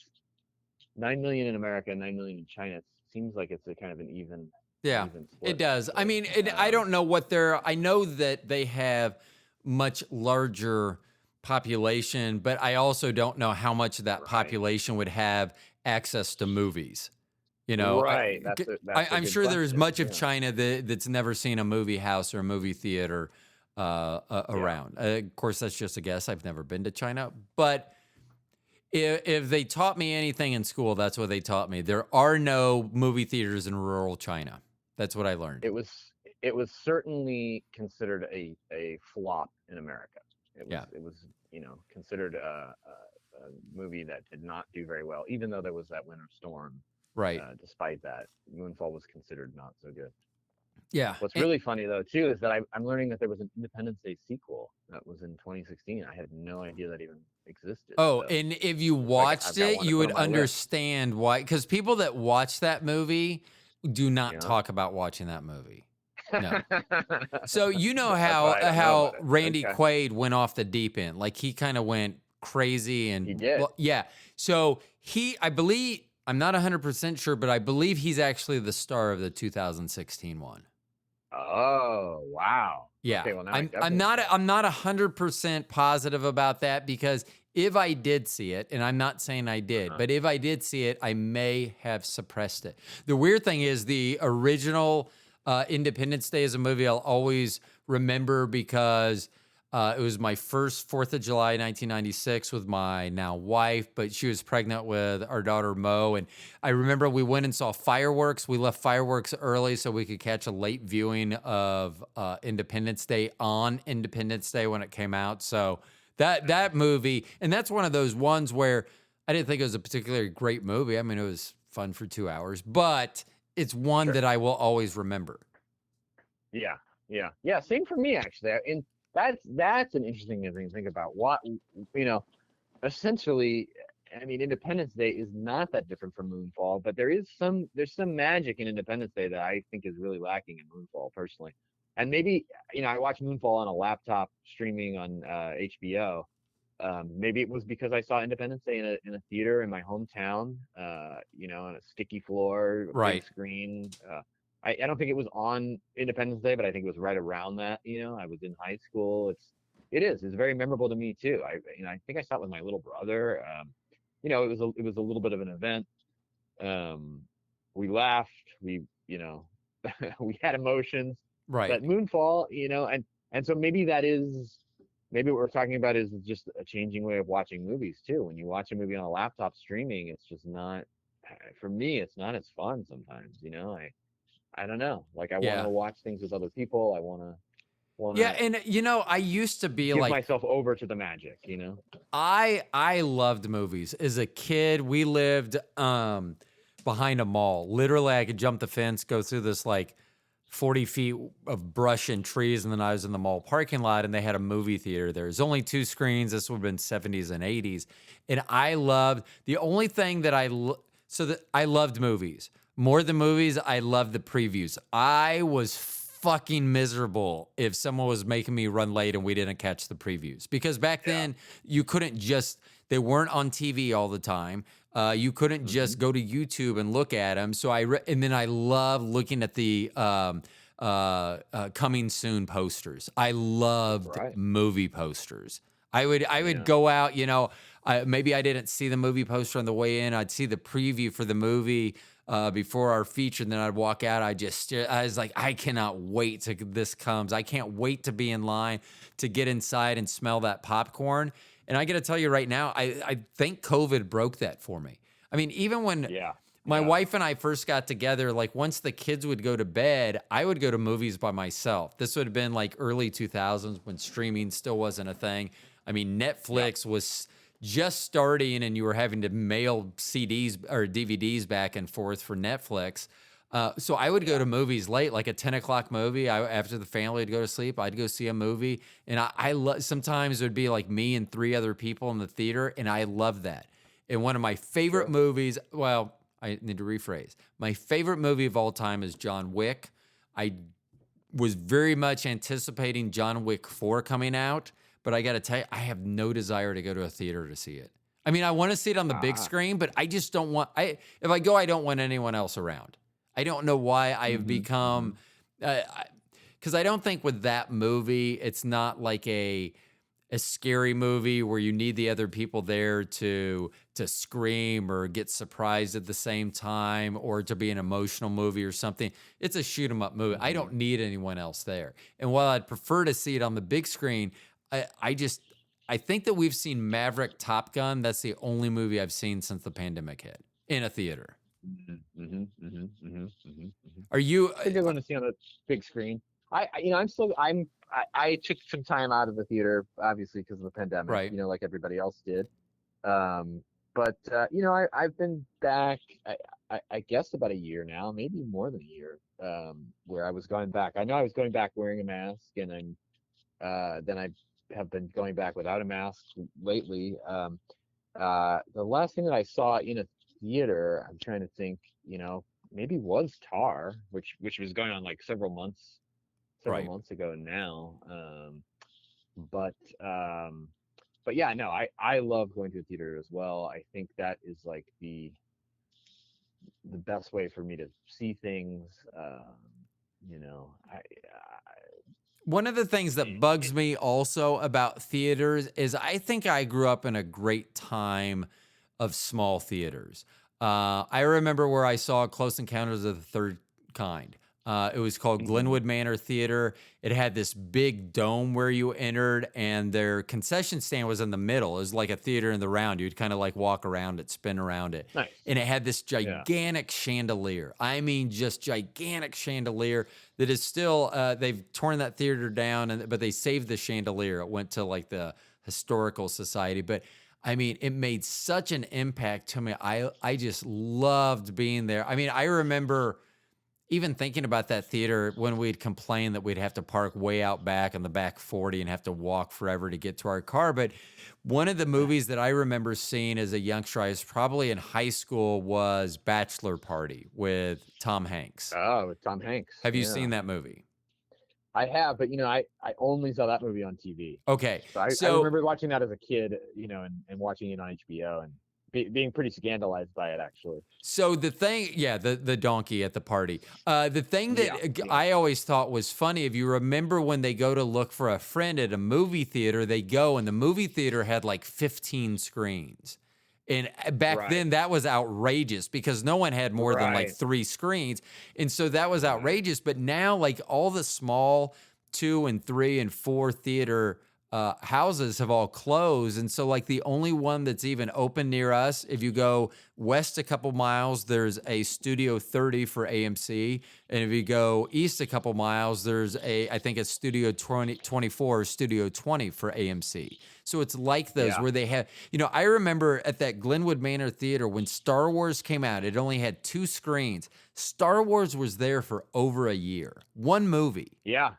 9 million in America, 9 million in China. It seems like it's a kind of an even.
Yeah,
even split.
it does. I mean, I don't know what I know that they have much larger population, but I also don't know how much of that population would have access to movies.
Right.
I'm sure there's much of China that's never seen a movie house or a movie theater around. Of course, that's just a guess. I've never been to China, but if they taught me anything in school, that's what they taught me. There are no movie theaters in rural China. That's what I learned.
It was certainly considered a flop in America. It was considered a movie that did not do very well, even though there was that winter storm.
Right.
Despite that, Moonfall was considered not so good.
Yeah.
What's really funny though too is that I'm learning that there was an Independence Day sequel that was in 2016. I had no idea that even existed.
Oh, so, and if you watched it, you would understand why. Because people that watch that movie do not talk about watching that movie. No. So how Randy Quaid went off the deep end. Like he kind of went crazy and
he did.
Well, yeah. So I believe. I'm not 100% sure, but I believe he's actually the star of the 2016 one.
Oh, wow.
Yeah.
Okay, well, now
I'm not 100% positive about that because if I did see it, and I'm not saying I did, but if I did see it, I may have suppressed it. The weird thing is the original Independence Day as a movie I'll always remember because it was my first 4th of July, 1996 with my now wife, but she was pregnant with our daughter, Mo. And I remember we went and saw fireworks. We left fireworks early so we could catch a late viewing of Independence Day on Independence Day when it came out. So that movie, and that's one of those ones where I didn't think it was a particularly great movie. I mean, it was fun for 2 hours, but it's one that I will always remember.
Yeah. Same for me, actually. And that's an interesting thing to think about. What essentially, I mean, Independence Day is not that different from Moonfall, but there's some magic in Independence Day that I think is really lacking in Moonfall, personally. And maybe I watched Moonfall on a laptop streaming on HBO. Maybe it was because I saw Independence Day in a theater in my hometown, on a sticky floor, big screen. I don't think it was on Independence Day, but I think it was right around that. I was in high school. It's very memorable to me too. I think I saw it with my little brother. It was a little bit of an event. We laughed. We we had emotions.
Right.
But Moonfall, and so maybe what we're talking about is just a changing way of watching movies too. When you watch a movie on a laptop streaming, it's just not, for me, it's not as fun sometimes. I don't know. Like I want to watch things with other people. I want to.
Yeah, and I used to be
give
like
myself over to the magic.
I loved movies as a kid. We lived behind a mall. Literally, I could jump the fence, go through this like 40 feet of brush and trees, and then I was in the mall parking lot, and they had a movie theater there. There's only 2 screens. This would have been 70s and 80s, and I loved the only thing that I loved movies. More than movies, I loved the previews. I was fucking miserable if someone was making me run late and we didn't catch the previews. Because back then, you couldn't they weren't on TV all the time. You couldn't just go to YouTube and look at them. So and then I love looking at the coming soon posters. I loved movie posters. I would go out, maybe I didn't see the movie poster on the way in. I'd see the preview for the movie before our feature, and then I'd walk out. I was like, I cannot wait till this comes. I can't wait to be in line to get inside and smell that popcorn. And I got to tell you right now, I think COVID broke that for me. I mean, even when my wife and I first got together, like once the kids would go to bed, I would go to movies by myself. This would have been like early 2000s when streaming still wasn't a thing. I mean, Netflix was just starting and you were having to mail CDs or DVDs back and forth for Netflix. So I would go to movies late, like a 10 o'clock movie. After the family would go to sleep, I'd go see a movie. And sometimes it would be like me and 3 other people in the theater. And I love that. And one of my favorite movies, well, I need to rephrase. My favorite movie of all time is John Wick. I was very much anticipating John Wick 4 coming out. But I got to tell you, I have no desire to go to a theater to see it. I mean, I want to see it on the big screen, but I just don't want, if I go, I don't want anyone else around. I don't know why I have become, because I don't think with that movie, it's not like a scary movie where you need the other people there to scream or get surprised at the same time or to be an emotional movie or something. It's a shoot 'em up movie. I don't need anyone else there. And while I'd prefer to see it on the big screen, I think that we've seen Maverick, Top Gun. That's the only movie I've seen since the pandemic hit in a theater. Are you?
I think I want to see on the big screen. I took some time out of the theater, obviously because of the pandemic,
right?
Like everybody else did. But I've been back. I guess about a year now, maybe more than a year. Where I was going back. I know I was going back wearing a mask, and then I have been going back without a mask lately. The last thing that I saw in a theater, I'm trying to think, maybe was Tar, which was going on like several months ago now. But yeah, no, I love going to a theater as well. I think that is like the best way for me to see things.
One of the things that bugs me also about theaters is I think I grew up in a great time of small theaters. I remember where I saw Close Encounters of the Third Kind. It was called Glenwood Manor Theater. It had this big dome where you entered, and their concession stand was in the middle. It was like a theater in the round. You'd kind of like walk around it, spin around it.
Nice.
And it had this gigantic chandelier. I mean, just gigantic chandelier that is still, they've torn that theater down, but they saved the chandelier. It went to like the Historical Society. But I mean, it made such an impact to me. I just loved being there. I mean, I remember even thinking about that theater when we'd complain that we'd have to park way out back on the back 40 and have to walk forever to get to our car. But one of the movies that I remember seeing as a youngster, I was probably in high school, was Bachelor Party with Tom Hanks.
Oh, with Tom Hanks.
Have you seen that movie?
I have, but I only saw that movie on TV.
Okay.
So I remember watching that as a kid, and watching it on HBO and being pretty scandalized by it, actually.
So the thing, the donkey at the party. The thing that I always thought was funny, if you remember when they go to look for a friend at a movie theater, they go and the movie theater had like 15 screens. And back then that was outrageous because no one had more than like 3 screens. And so that was outrageous. But now like all the small 2 and 3 and 4 theater houses have all closed. And so like the only one that's even open near us, if you go west a couple miles, there's a Studio 30 for AMC. And if you go east a couple miles, there's I think a Studio 24 or Studio 20 for AMC. So it's like those where they have, I remember at that Glenwood Manor Theater when Star Wars came out, it only had 2 screens. Star Wars was there for over a year. One movie.
Yeah.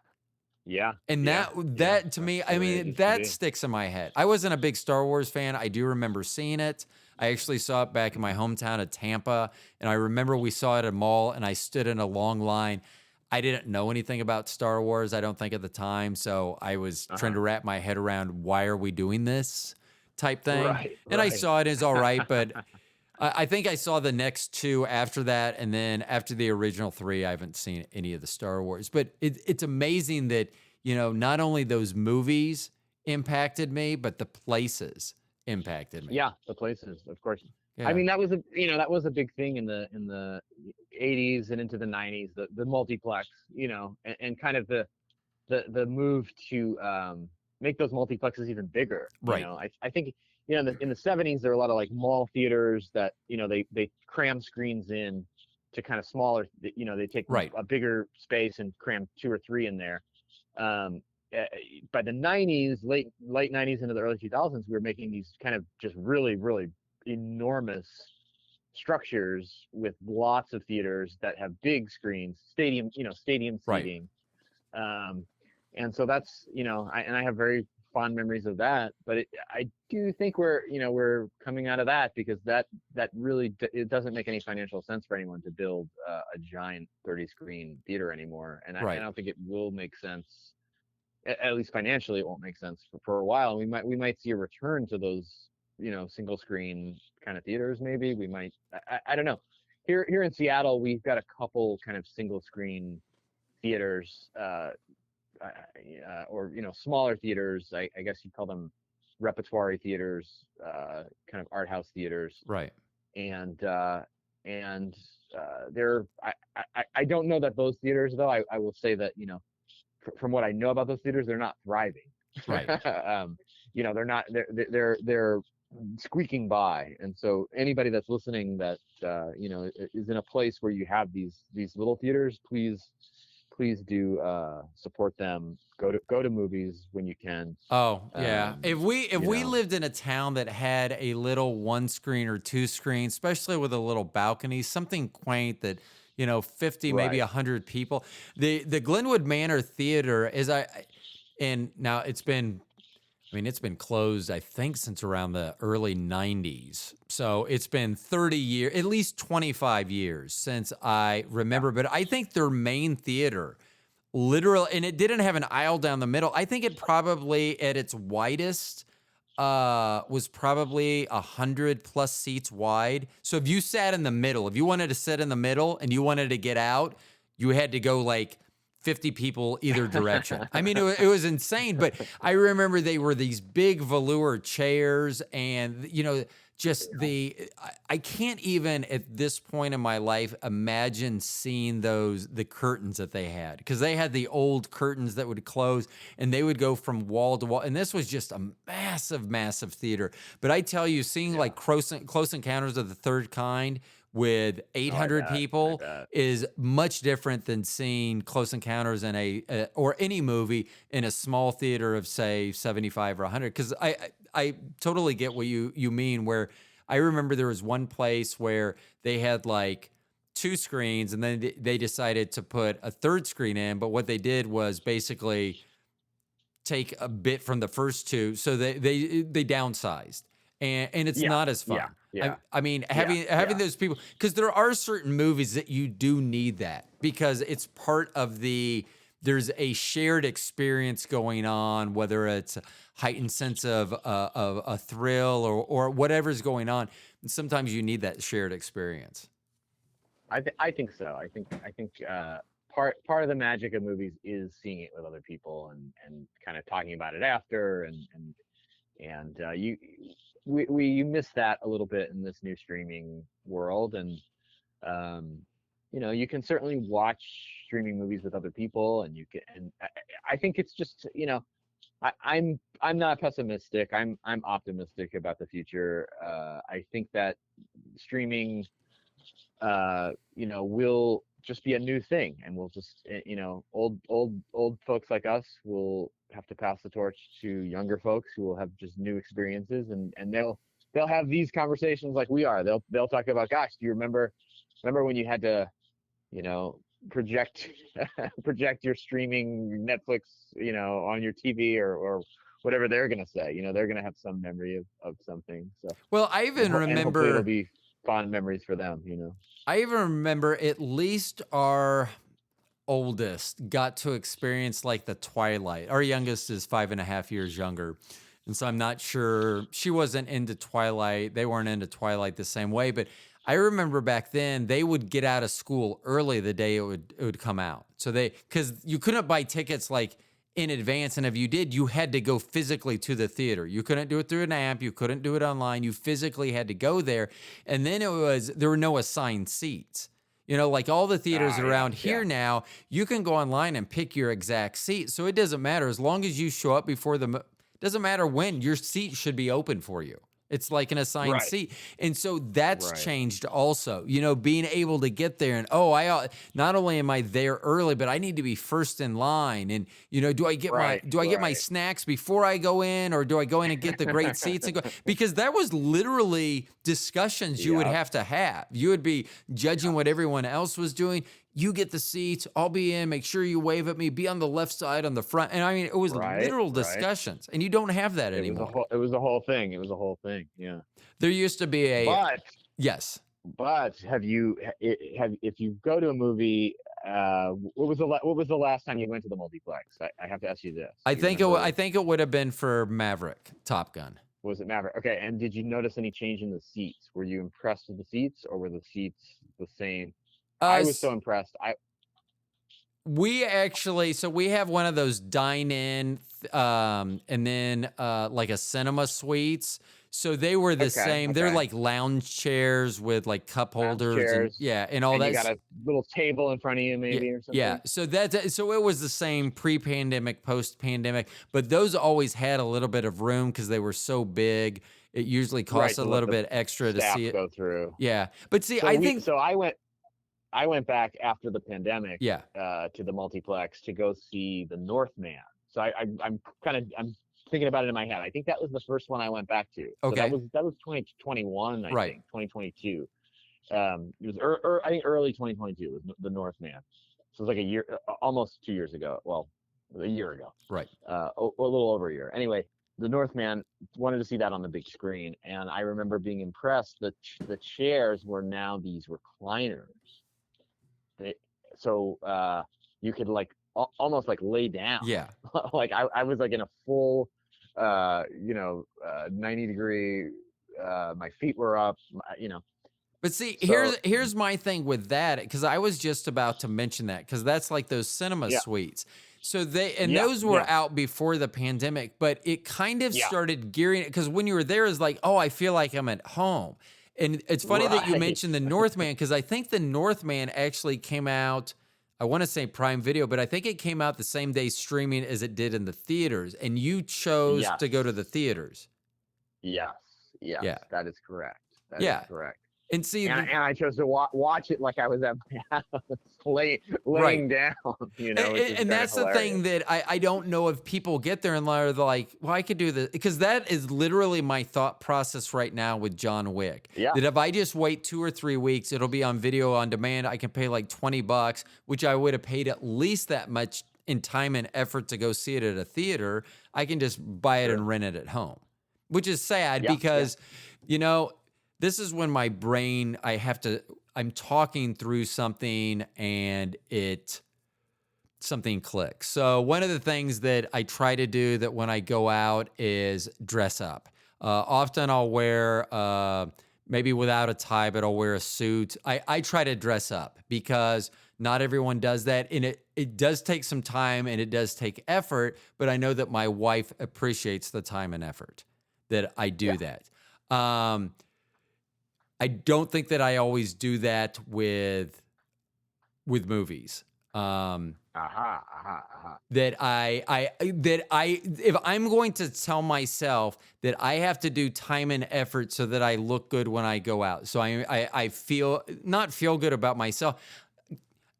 Yeah.
And that to me, I mean, that sticks in my head. I wasn't a big Star Wars fan. I do remember seeing it. I actually saw it back in my hometown of Tampa. And I remember we saw it at a mall and I stood in a long line. I didn't know anything about Star Wars, I don't think at the time. So I was trying to wrap my head around why are we doing this type thing. And I saw it as all right, but I think I saw the next 2 after that. And then after the original 3, I haven't seen any of the Star Wars. But it's amazing that, not only those movies impacted me, but the places impacted me.
Yeah, the places, of course. I
Yeah.
mean, that was a big thing in the 80s and into the 90s, the multiplex, and kind of the move to make those multiplexes even bigger.
Right.
I think in the 70s there were a lot of like mall theaters that they cram screens in to kind of smaller. They take
Right.
a bigger space and cram two or three in there. Um, uh, by the 90s, late 90s into the early 2000s, we were making these kind of just really really enormous structures with lots of theaters that have big screens, stadium
Right.
seating. Um, and so that's I have very fond memories of that. But I do think we're coming out of that, because that really it doesn't make any financial sense for anyone to build a giant 30 screen theater anymore, and I
Right.
don't think it will make sense. At least financially, it won't make sense for a while. And we might see a return to those single screen kind of theaters. Maybe we might. I don't know. Here in Seattle, we've got a couple kind of single screen theaters, or smaller theaters. I guess you'd call them repertory theaters, kind of art house theaters.
Right.
And they're I don't know that those theaters, though. I will say that from what I know about those theaters, they're not thriving.
Right.
They're not. They're squeaking by. And so anybody that's listening that is in a place where you have these little theaters, please do support them. Go to movies when you can.
Oh, yeah.
Um,
If we
know,
lived in a town that had a little one screen or two screen, especially with a little balcony, something quaint that, 50, maybe
right.
100 people. The Glenwood Manor Theater and now it's been closed, I think, since around the early 90s. So it's been 30 years, at least 25 years since I remember. But I think their main theater, literally, and it didn't have an aisle down the middle. I think it probably, at its widest, was probably 100 plus seats wide. So if you sat in the middle, if you wanted to sit in the middle and you wanted to get out, you had to go like 50 people either direction. I mean, it was insane, but I remember they were these big velour chairs, and, I can't even at this point in my life imagine seeing the curtains that they had, because they had the old curtains that would close and they would go from wall to wall. And this was just a massive, massive theater. But I tell you, seeing like Close Encounters of the Third Kind with 800 people is much different than seeing Close Encounters in or any movie in a small theater of, say, 75 or 100. Because I totally get what you mean, where I remember there was one place where they had like two screens, and then they decided to put a third screen in. But what they did was basically take a bit from the first two, so they downsized. And it's not as fun.
Yeah.
I mean, having those people, because there are certain movies that you do need that, because it's part of there's a shared experience going on, whether it's a heightened sense of a thrill or whatever's going on. And sometimes you need that shared experience.
I think so. I think part of the magic of movies is seeing it with other people and kind of talking about it after, and you miss that a little bit in this new streaming world. And you can certainly watch streaming movies with other people, and I think it's just I'm not pessimistic. I'm optimistic about the future. I think that streaming will just be a new thing, and we'll just old folks like us will have to pass the torch to younger folks who will have just new experiences, and they'll have these conversations like we are. They'll talk about, gosh, do you remember when you had to project your streaming Netflix on your TV, or whatever they're gonna say. They're gonna have some memory of something. So
Well, I even
and hopefully
remember
it'll be fond memories for them.
I even remember at least our oldest got to experience like the Twilight. Our youngest is 5.5 years younger. And so I'm not sure, she wasn't into Twilight. They weren't into Twilight the same way. But I remember back then they would get out of school early the day it would come out. So because you couldn't buy tickets like in advance. And if you did, you had to go physically to the theater. You couldn't do it through an app. You couldn't do it online. You physically had to go there. And then there were no assigned seats. You know, like all the theaters around here now, you can go online and pick your exact seat. So it doesn't matter. As long as you show up before doesn't matter when, your seat should be open for you. It's like an assigned seat. And so that's changed also, you know, being able to get there and, not only am I there early, but I need to be first in line. And, you know, do I get my snacks before I go in, or do I go in and get the great seats and go? Because that was literally discussions you would have to have. You would be judging what everyone else was doing. You get the seats, I'll be in, make sure you wave at me, be on the left side on the front. And I mean, it was literal discussions, and you don't have that anymore.
It was a whole thing. It was a whole thing. Yeah.
There used to be yes.
But if you go to a movie, what was the last time you went to the multiplex? I have to ask you this.
I think it would have been for Maverick, Top Gun.
Was it Maverick? Okay. And did you notice any change in the seats? Were you impressed with the seats, or were the seats the same? I was so impressed.
We have one of those dine-in, and then like a cinema suites. So they were the same. They're like lounge chairs with like cup holders, and all that.
You got a little table in front of you, maybe, or something.
Yeah. So it was the same pre-pandemic, post-pandemic, but those always had a little bit of room because they were so big. It usually costs a little bit extra to see it
go through.
Yeah, but see,
I went back after the pandemic
to
the multiplex to go see The Northman. So I'm thinking about it in my head. I think that was the first one I went back to. So
okay.
That was 2021, I think, 2022. It was I think early 2022 was The Northman. So it was like a year, almost 2 years ago. Well, a year ago.
Right.
A little over a year. Anyway, The Northman, wanted to see that on the big screen, and I remember being impressed that the chairs were now these recliners. So you could like almost like lay down.
Yeah.
Like I was like in a full, 90-degree. My feet were up.
But see, here's my thing with that, because I was just about to mention that, because that's like those cinema suites. So those were out before the pandemic, but it kind of started gearing it, because when you were there, it's like, I feel like I'm at home. And it's funny that you mentioned The Northman, because I think The Northman actually came out, I want to say Prime Video, but I think it came out the same day streaming as it did in the theaters, and you chose to go to the theaters.
Yes, that is correct. That is correct.
And see,
and I chose to watch it like I was at my house, laying down.
And that's the thing that I don't know if people get there and they're like, well, I could do this, because that is literally my thought process right now with John Wick.
Yeah.
That if I just wait 2 or 3 weeks, it'll be on video on demand. I can pay like $20, which I would have paid at least that much in time and effort to go see it at a theater. I can just buy it and rent it at home, which is sad because, this is when my brain, I'm talking through something and something clicks. So one of the things that I try to do that when I go out is dress up. Often I'll wear, maybe without a tie, but I'll wear a suit. I try to dress up because not everyone does that. And it does take some time and it does take effort, but I know that my wife appreciates the time and effort that I do that. I don't think that I always do that with movies. That if I'm going to tell myself that I have to do time and effort so that I look good when I go out, so I not feel good about myself.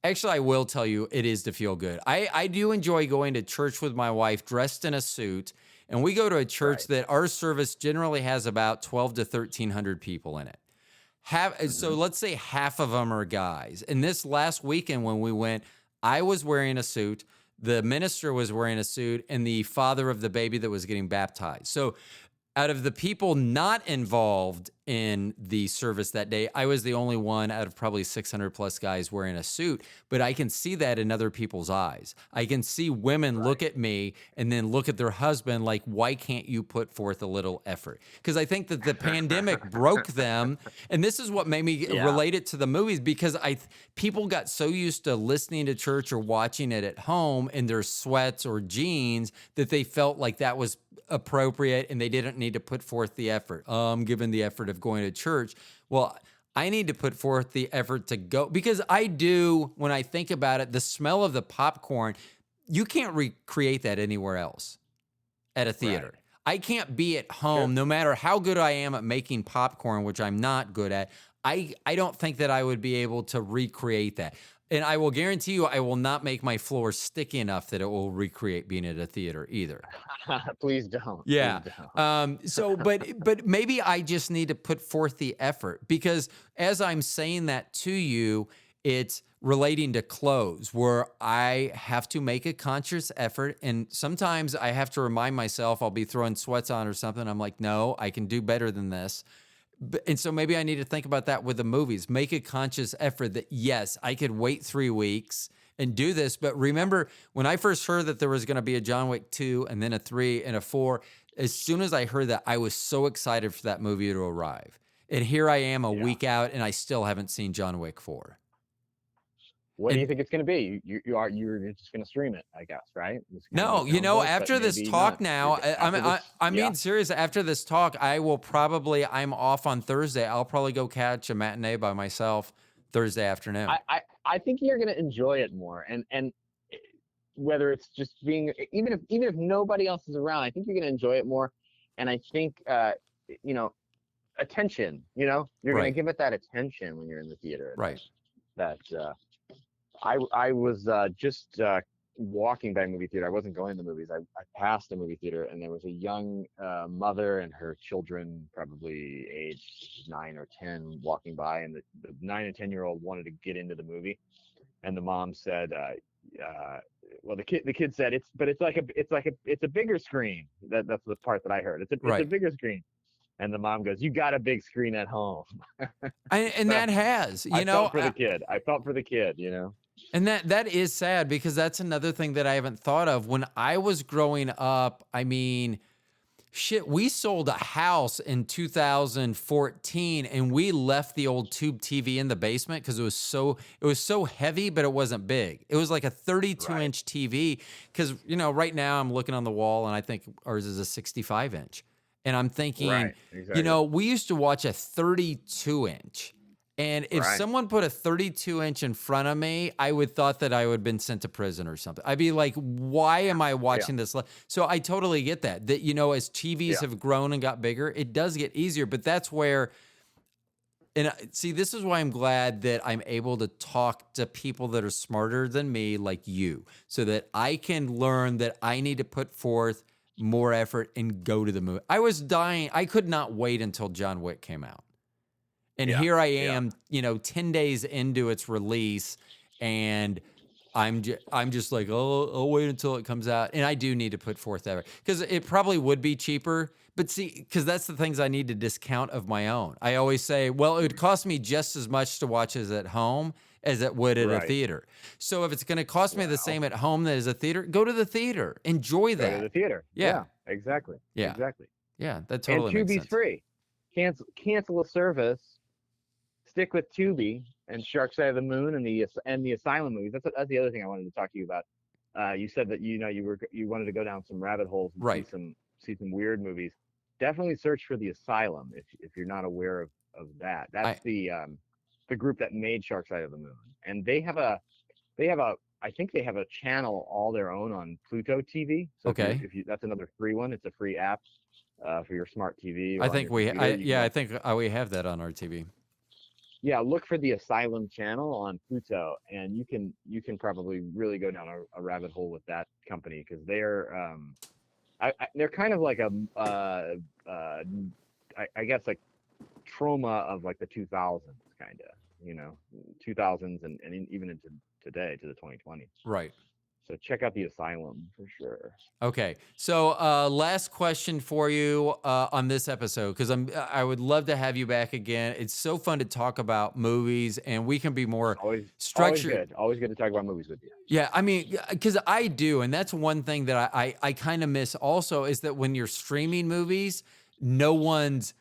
Actually, I will tell you, it is to feel good. I do enjoy going to church with my wife dressed in a suit, and we go to a church that our service generally has about 12 to 1,300 people in it. So let's say half of them are guys. And this last weekend when we went, I was wearing a suit, the minister was wearing a suit, and the father of the baby that was getting baptized. So out of the people not involved in the service that day, I was the only one out of probably 600 plus guys wearing a suit. But I can see that in other people's eyes. I can see women look at me and then look at their husband like, why can't you put forth a little effort? Because I think that the pandemic broke them. And this is what made me relate it to the movies, because people got so used to listening to church or watching it at home in their sweats or jeans that they felt like that was appropriate and they didn't need to put forth the effort. Given the effort of going to church. Well, I need to put forth the effort to go, because I do, when I think about it, the smell of the popcorn, you can't recreate that anywhere else at a theater. Right. I can't be at home, no matter how good I am at making popcorn, which I'm not good at. I don't think that I would be able to recreate that. And I will guarantee you, I will not make my floor sticky enough that it will recreate being at a theater either.
Please don't.
Yeah.
Please don't.
But maybe I just need to put forth the effort, because as I'm saying that to you, it's relating to clothes where I have to make a conscious effort. And sometimes I have to remind myself, I'll be throwing sweats on or something. I'm like, no, I can do better than this. And so maybe I need to think about that with the movies, make a conscious effort that, yes, I could wait 3 weeks and do this. But remember, when I first heard that there was going to be a John Wick 2 and then a 3 and a 4, as soon as I heard that, I was so excited for that movie to arrive. And here I am a week out and I still haven't seen John Wick 4.
What do you think it's going to be? You're just going to stream it, I guess, right?
No, after this talk now, I'm being serious. After this talk, I'm off on Thursday. I'll probably go catch a matinee by myself Thursday afternoon.
I think you're going to enjoy it more. And whether it's just being, even if nobody else is around, I think you're going to enjoy it more. And I think, attention, you're going to give it that attention when you're in the theater.
Right.
I was just walking by a movie theater. I wasn't going to the movies. I passed a movie theater, and there was a young mother and her children, probably age 9 or 10, walking by, and the 9 and 10-year-old wanted to get into the movie, and the mom said, well, the kid said, it's a bigger screen. That's the part that I heard. It's a bigger screen. And the mom goes, you got a big screen at home.
That has,
I felt for the kid. I felt for the kid,
And that is sad, because that's another thing that I haven't thought of. When I was growing up, I mean, shit, we sold a house in 2014 and we left the old tube TV in the basement because it was so heavy, but it wasn't big. It was like a 32-inch TV, because, right now I'm looking on the wall and I think ours is a 65-inch. And I'm thinking, we used to watch a 32-inch. And if someone put a 32-inch in front of me, I would thought that I would have been sent to prison or something. I'd be like, why am I watching this? So I totally get that, as TVs have grown and got bigger, it does get easier. But that's where, and see, this is why I'm glad that I'm able to talk to people that are smarter than me, like you, so that I can learn that I need to put forth more effort and go to the movie. I was dying. I could not wait until John Wick came out. And here I am, 10 days into its release, and I'm just like, oh, I'll wait until it comes out. And I do need to put forth effort, because it probably would be cheaper. But see, because that's the things I need to discount of my own. I always say, well, it would cost me just as much to watch as at home as it would at a theater. So if it's going to cost me the same at home as a theater, go to the theater. Enjoy that.
Go to the theater. Yeah, exactly.
Yeah.
Exactly.
Yeah, that totally
makes sense.
And
Tubi's free. Cancel a service. Stick with Tubi and Sharkside of the Moon and the Asylum movies. That's the other thing I wanted to talk to you about. You said that you wanted to go down some rabbit holes and see some weird movies. Definitely search for the Asylum if you're not aware of that. That's the group that made Sharkside of the Moon, and they have a I think they have a channel all their own on Pluto TV. So if you that's another free one. It's a free app for your smart TV.
I think we have that on our TV.
Yeah, look for the Asylum channel on Pluto, and you can probably really go down a rabbit hole with that company, because they're kind of like I guess like trauma of like the 2000s, kind of, 2000s and even into today, to the 2020s.
Right.
So check out The Asylum for sure.
Okay. So last question for you on this episode, because I would love to have you back again. It's so fun to talk about movies, and we can be more
Always
structured.
always good to talk about movies with you.
Yeah, I mean, because I do, and that's one thing that I kind of miss also is that when you're streaming movies, no one's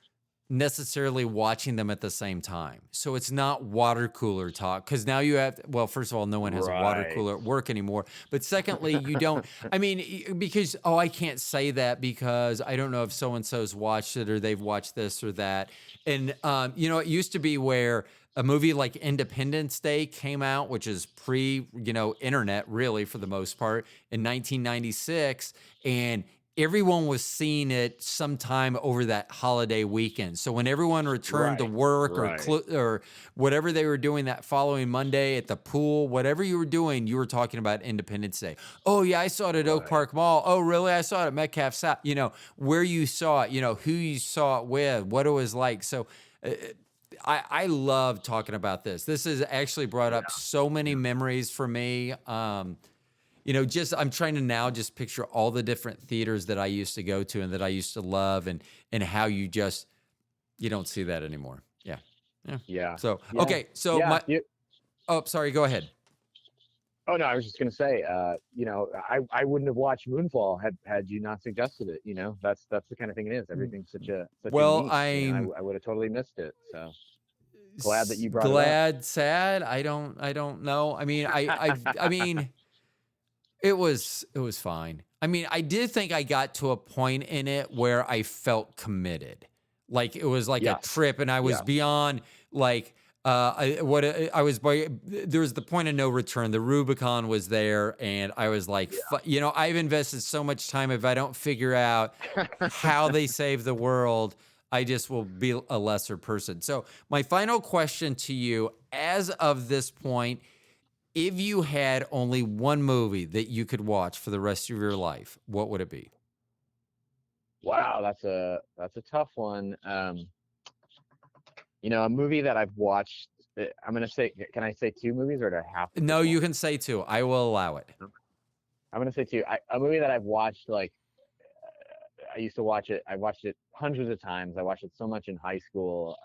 necessarily watching them at the same time. So it's not water cooler talk, because now you have, well, first of all, no one has a water
Right.
cooler at work anymore. But secondly, you don't, I mean, because, oh, I can't say that because I don't know if so-and-so's watched it or they've watched this or that. And, you know, it used to be where a movie like Independence Day came out, which is pre, you know, internet really for the most part, in 1996. And everyone was seeing it sometime over that holiday weekend. So when everyone returned to
Right.
work
Right.
or whatever they were doing that following Monday at the pool, whatever you were doing, you were talking about Independence Day. Oh yeah, I saw it at Oak
Right.
Park Mall. Oh really? I saw it at Metcalf South. You know, where you saw it, you know, who you saw it with, what it was like. So I love talking about this. This has actually brought up so many memories for me. You know, just I'm trying to now just picture all the different theaters that I used to go to and that I used to love, and how you don't see that anymore. Yeah, yeah.
Yeah.
So
Yeah.
okay, so
Yeah.
oh, sorry, go ahead.
Oh no, I was just gonna say, you know, I wouldn't have watched Moonfall had you not suggested it. You know, that's the kind of thing it is. Everything's such a
Well,
niche. You know,
I'm
I would have totally missed it. So glad that you brought it up.
glad, sad. I don't know. I mean, I mean, it was fine. I mean, I did think I got to a point in it where I felt committed. Like it was like a
Yes.
trip and I was
Yes.
beyond like there was the point of no return. The Rubicon was there and I was like, you know, I've invested so much time. If I don't figure out how they save the world, I just will be a lesser person. So my final question to you, as of this point, if you had only one movie that you could watch for the rest of your life, what would it be?
Wow, that's a tough one. You know, a movie that I've watched. I'm gonna say, can I say two movies or do I have to?
No,
pick
you
one?
can say two. I will allow it.
I'm gonna say two. A movie that I've watched, like, I used to watch it. I watched it hundreds of times. I watched it so much in high school.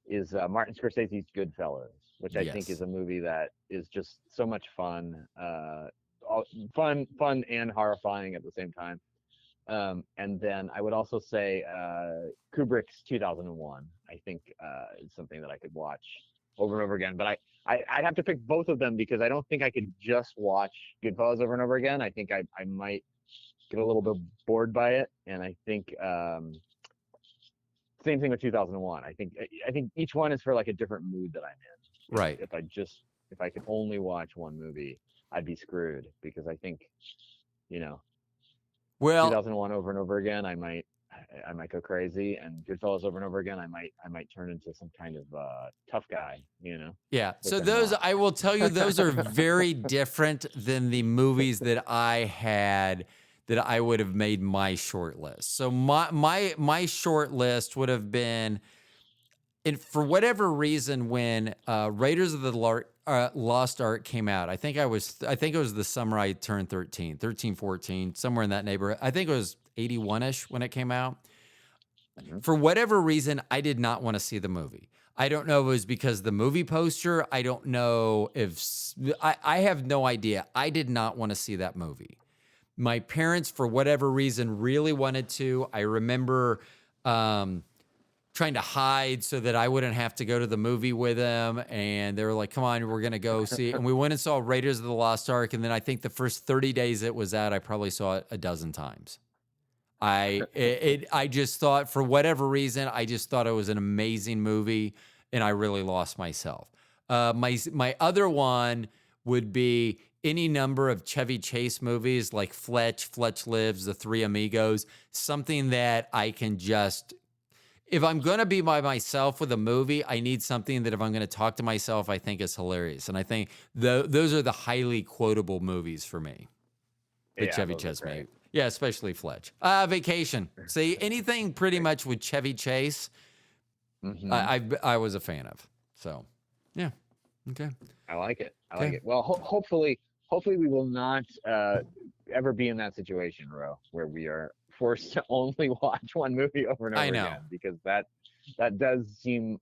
Is Martin Scorsese's Goodfellas, which I think
Yes.
is a movie that is just so much fun. Fun and horrifying at the same time. And then I would also say Kubrick's 2001. I think is something that I could watch over and over again. But I'd have to pick both of them because I don't think I could just watch Goodfellas over and over again. I think I might get a little bit bored by it. And I think same thing with 2001. I think each one is for like a different mood that I'm in.
Right.
If I could only watch one movie, I'd be screwed because I think, you know,
Well,
2001 over and over again, I might go crazy, and Goodfellas over and over again, I might turn into some kind of tough guy, you know.
yeah.
Which
So
I'm
those,
not.
I will tell you, those are very different than the movies that I had that I would have made my short list. So my short list would have been, and for whatever reason, when Raiders of the Lost Ark came out, I think it was the summer I turned 13, 14, somewhere in that neighborhood. I think it was 81-ish when it came out.
Mhm.
For whatever reason, I did not want to see the movie. I don't know if it was because the movie poster. I don't know if I have no idea. I did not want to see that movie. My parents, for whatever reason, really wanted to. I remember trying to hide so that I wouldn't have to go to the movie with them. And they were like, come on, we're going to go see it. And we went and saw Raiders of the Lost Ark. And then I think the first 30 days it was out, I probably saw it a dozen times. I just thought, for whatever reason, I just thought it was an amazing movie, and I really lost myself. My other one would be any number of Chevy Chase movies like Fletch Lives, The Three Amigos, something that I can just, if I'm going to be by myself with a movie, I need something that if I'm going to talk to myself, I think is hilarious. And I think those are the highly quotable movies for me. The
Yeah,
Chevy
those are
Chase
great.
movie. Yeah, especially Fletch. Vacation. See, anything pretty much with Chevy Chase,
Mhm.
I was a fan of. So, yeah. Okay.
I like it. I
Okay.
like it. Well, hopefully hopefully we will not ever be in that situation, Ro, where we are forced to only watch one movie over and
I
over
know.
again, because that does seem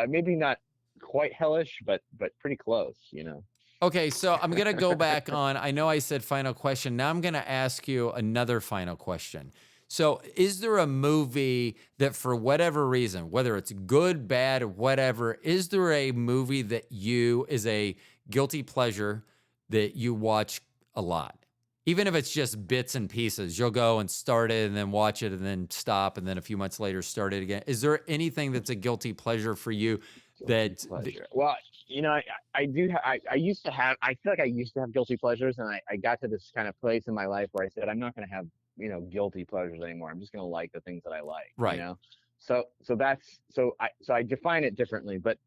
maybe not quite hellish, but pretty close, you know.
Okay, so I'm going to go back on. I know I said final question. Now I'm going to ask you another final question. So, is there a movie that, for whatever reason, whether it's good, bad, or whatever, is there a movie that you is a guilty pleasure that you watch a lot? Even if it's just bits and pieces, you'll go and start it and then watch it and then stop and then a few months later start it again. Is there anything that's a guilty pleasure for you that
Pleasure. Well, you know, I do. I used to have. I feel like I used to have guilty pleasures, and I got to this kind of place in my life where I said I'm not going to have, you know, guilty pleasures anymore. I'm just going to like the things that I like.
Right.
You know. So I define it differently, but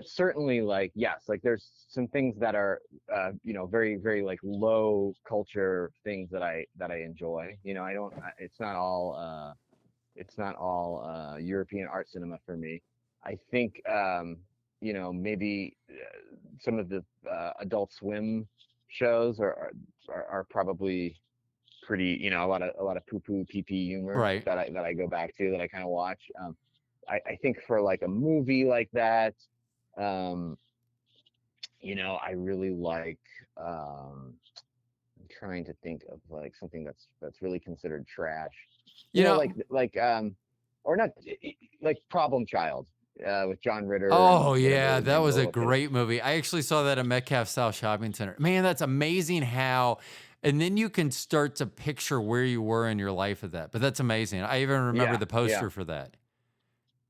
certainly, like, yes, like there's some things that are you know, very very like low culture things that I enjoy. You know, I don't. It's not all. It's not all European art cinema for me. I think you know, maybe some of the Adult Swim shows are probably pretty, you know, a lot of poo poo pee pee humor
right?
that I go back to, that I kind of watch. I think for like a movie like that, um, you know, I really like. I'm trying to think of like something that's really considered trash.
You
You know,
know,
or not, like Problem Child with John Ritter
oh
and whatever
yeah,
his
that
name,
was a
Lola Pitty.
great movie. I actually saw that at Metcalf South Shopping Center. Man, that's amazing how, and then you can start to picture where you were in your life at that. But that's amazing. I even remember
Yeah,
the
yeah,
poster for that.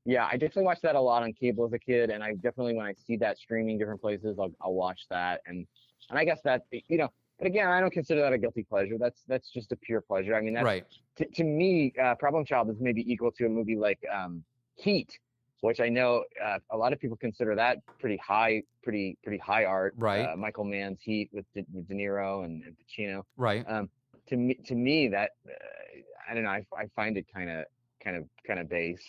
yeah. I definitely watched that a lot on cable as a kid, and I definitely, when I see that streaming different places, I'll watch that, and I guess that, you know. But again, I don't consider that a guilty pleasure. That's just a pure pleasure. I mean, that's,
Right.
to me, Problem Child is maybe equal to a movie like Heat, which I know a lot of people consider that pretty high art.
Right.
Michael Mann's Heat with De Niro and Pacino.
Right.
To me, that I don't know. I find it kind of base.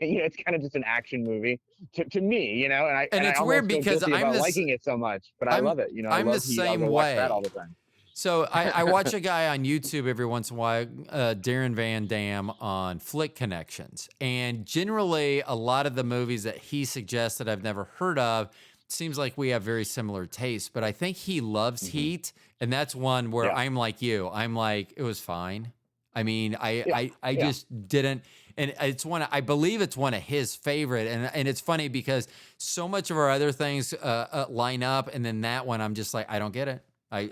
You know, it's kind of just an action movie to me. You know, and
And
I
it's
almost
weird
feel
because
guilty about liking it so much, but I love it. You know, I
I'm the
love Heat. I'll
same
go watch that
way.
all the time.
So I watch a guy on YouTube every once in a while, Darren Van Dam, on Flick Connections. And generally, a lot of the movies that he suggests that I've never heard of, seems like we have very similar tastes. But I think he loves Heat. And that's one where
Yeah,
I'm like you. I'm like, it was fine. I mean,
yeah,
I
yeah.
just didn't. And it's I believe it's one of his favorite. And it's funny because so much of our other things line up. And then that one, I'm just like, I don't get it.
Yeah,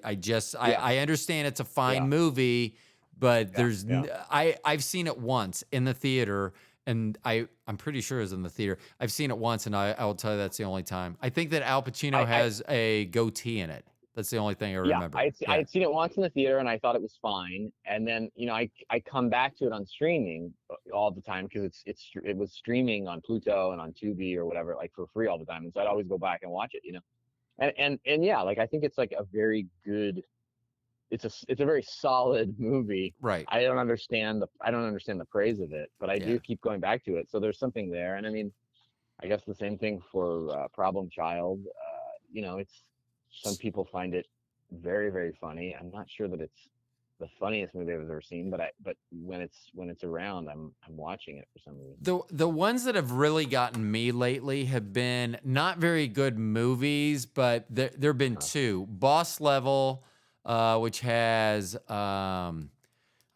I understand it's a fine
yeah,
movie, but
yeah, yeah.
I've seen it once in the theater, and I'm pretty sure it was in the theater. I've seen it once, and I will tell you that's the only time. I think that Al Pacino
I
has a goatee in it. That's the only thing I
Yeah,
remember.
I
Yeah.
had seen it once in the theater and I thought it was fine. And then, you know, I come back to it on streaming all the time, because it was streaming on Pluto and on Tubi or whatever, like for free all the time. And so I'd always go back and watch it, you know. And yeah, like I think it's like a very good, it's a very solid movie.
Right.
I don't understand the praise of it, but I
Yeah.
do keep going back to it. So there's something there. And I mean, I guess the same thing for Problem Child. You know, it's, some people find it very very funny. I'm not sure that it's the funniest movie I've ever seen, but when it's around, I'm watching it for some reason.
The ones that have really gotten me lately have been not very good movies, but there've been two. Boss Level, which has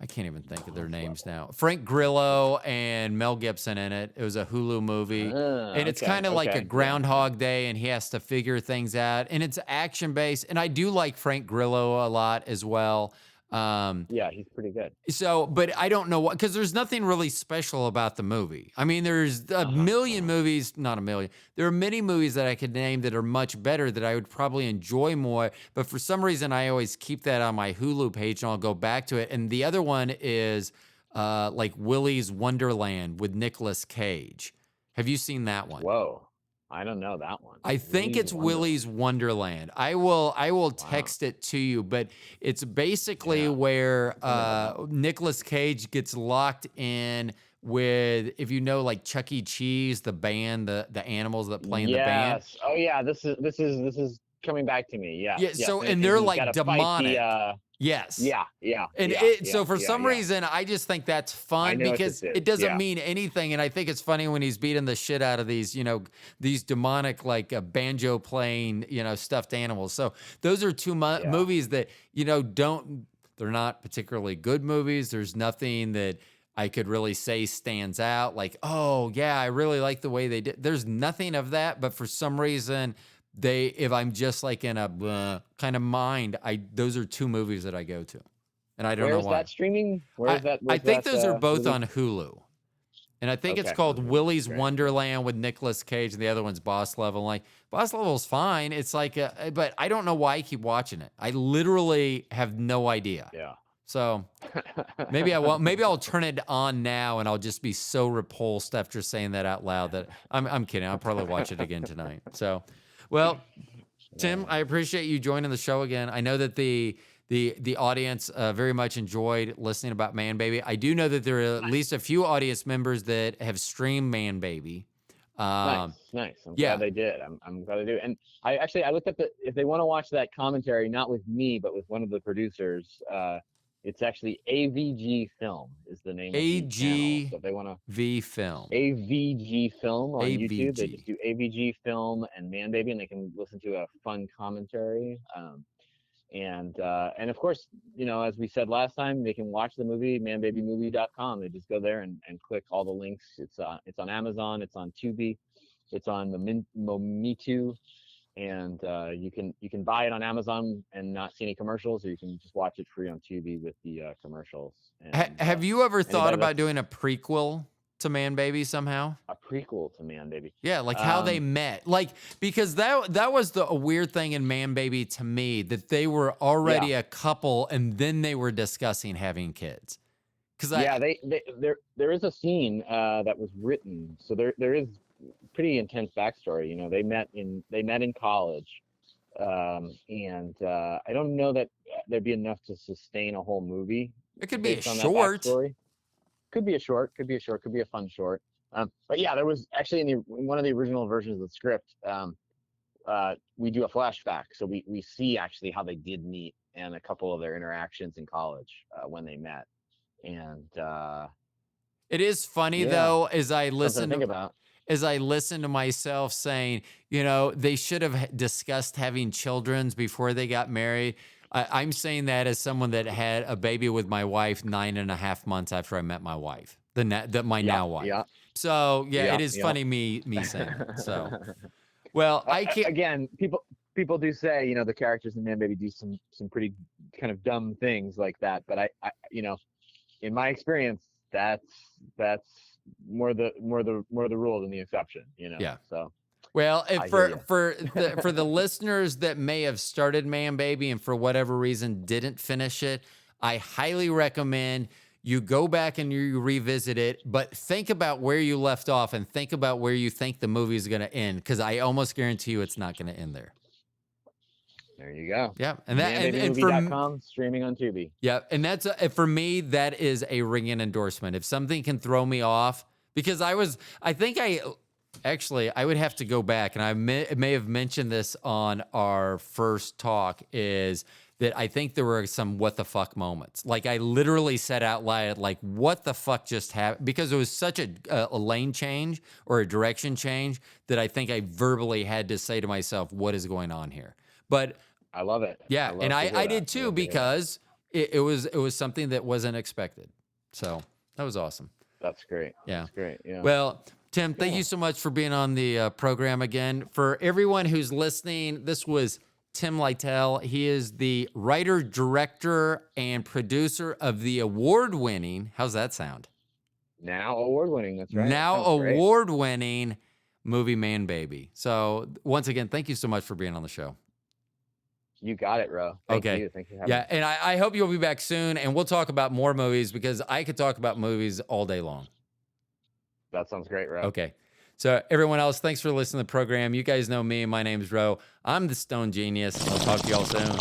I can't even think of their names now. Frank Grillo and Mel Gibson in it. It was a Hulu movie. And it's
Okay,
kind of like a
okay, yeah,
Groundhog Day, and he has to figure things out. And it's action based. And I do like Frank Grillo a lot as well.
yeah, he's pretty good.
So, but I don't know what, because there's nothing really special about the movie. I mean, there's a million movies, not a million. There are many movies that I could name that are much better that I would probably enjoy more. But for some reason, I always keep that on my Hulu page and I'll go back to it. And the other one is like Willy's Wonderland with Nicolas Cage. Have you seen that one?
Whoa, I don't know that one.
I think
Willy's
it's
Wonderland.
Willy's Wonderland. I will
Wow.
text it to you, but it's basically
Yeah,
where
I think I know that one.
Nicolas Cage gets locked in with, if you know, like Chuck E. Cheese, the band, the animals that play in the band.
Yes. Oh yeah, this is coming back to me. Yeah.
Yeah.
Yes.
So, and they're
he's
like
gotta fight
demonic.
the,
Yes. And so for some reason, I just think that's fun because it doesn't mean anything. And I think it's funny when he's beating the shit out of these, you know, these demonic, like banjo playing, you know, stuffed animals. So those are two movies that, you know, they're not particularly good movies. There's nothing that I could really say stands out. Like, oh yeah, I really like the way they did. There's nothing of that. But for some reason, if I'm just like in a kind of mind, those are two movies that I go to, and I don't know why.
Where's that streaming?
I think those are both on Hulu, and I think it's called Willy's Wonderland with Nicolas Cage, and the other one's Boss Level. Like Boss Level's fine. It's like, but I don't know why I keep watching it. I literally have no idea.
Yeah.
So maybe I won't. Maybe I'll turn it on now, and I'll just be so repulsed after saying that out loud that I'm kidding. I'll probably watch it again tonight. So. Well, Tim, I appreciate you joining the show again. I know that the audience very much enjoyed listening about MANBABY. I do know that there are at least a few audience members that have streamed MANBABY.
Nice. I'm glad they did. I'm glad they do. And I looked up if they want to watch that commentary, not with me, but with one of the producers. It's actually AVG Film is the name of the channel. So if they want to
V Film.
AVG Film on YouTube. They just do AVG Film and MANBABY, and they can listen to a fun commentary. And of course, you know, as we said last time, they can watch the movie manbabymovie.com. They just go there and click all the links. It's on Amazon, it's on Tubi, it's on the Momitu. And you can buy it on Amazon and not see any commercials, or you can just watch it free on Tubi with the commercials. And,
have you ever thought about doing a prequel to MANBABY somehow?
A prequel to MANBABY?
Yeah, like how they met. Like, because that was a weird thing in MANBABY to me, that they were already a couple and then they were discussing having kids. There is a scene that was written, so there is pretty intense backstory. You know, they met in college, and I don't know that there'd be enough to sustain a whole movie. It could be a short.
Could be a short. Could be a fun short. But yeah, there was actually in one of the original versions of the script, we do a flashback, so we see actually how they did meet and a couple of their interactions in college when they met. And
it is funny though, as I listen
to think about.
As I listen to myself saying, you know, they should have discussed having children before they got married. I'm saying that as someone that had a baby with my wife 9.5 months after I met my wife, my now wife. Yeah. So it is funny me saying that. So, well, I can't.
Again, people do say, you know, the characters in MANBABY do some pretty kind of dumb things like that. But I you know, in my experience, that's more the rule than the exception, you know.
Yeah.
So
well, for the listeners that may have started MANBABY and for whatever reason didn't finish it, I highly recommend you go back and you revisit it, but think about where you left off and think about where you think the movie is going to end, because I almost guarantee you it's not going to end there.
There you go.
Yeah,
and MANBABYmovie.com, streaming on Tubi.
Yeah, and that's for me, that is a ringing endorsement. If something can throw me off, because I would have to go back, and I may have mentioned this on our first talk, is that I think there were some what the fuck moments. Like I literally said out loud, like, what the fuck just happened? Because it was such a lane change or a direction change that I think I verbally had to say to myself, what is going on here? But
I love it.
Yeah, and I did too, because it was something that wasn't expected. So that was awesome.
That's great.
Yeah.
That's great. Yeah.
Well, Tim, thank you so much for being on the program again. For everyone who's listening, this was Tim Lightell. He is the writer, director, and producer of the award-winning, how's that sound?
Now award-winning, that's right.
Now award-winning movie MANBABY. So once again, thank you so much for being on the show.
You got it, Ro. Thank you. Thank you for having me.
And I hope you'll be back soon, and we'll talk about more movies, because I could talk about movies all day long.
That sounds great, Ro.
Okay. So everyone else, thanks for listening to the program. You guys know me. My name's Ro. I'm the Stone Genius. I'll talk to y'all soon.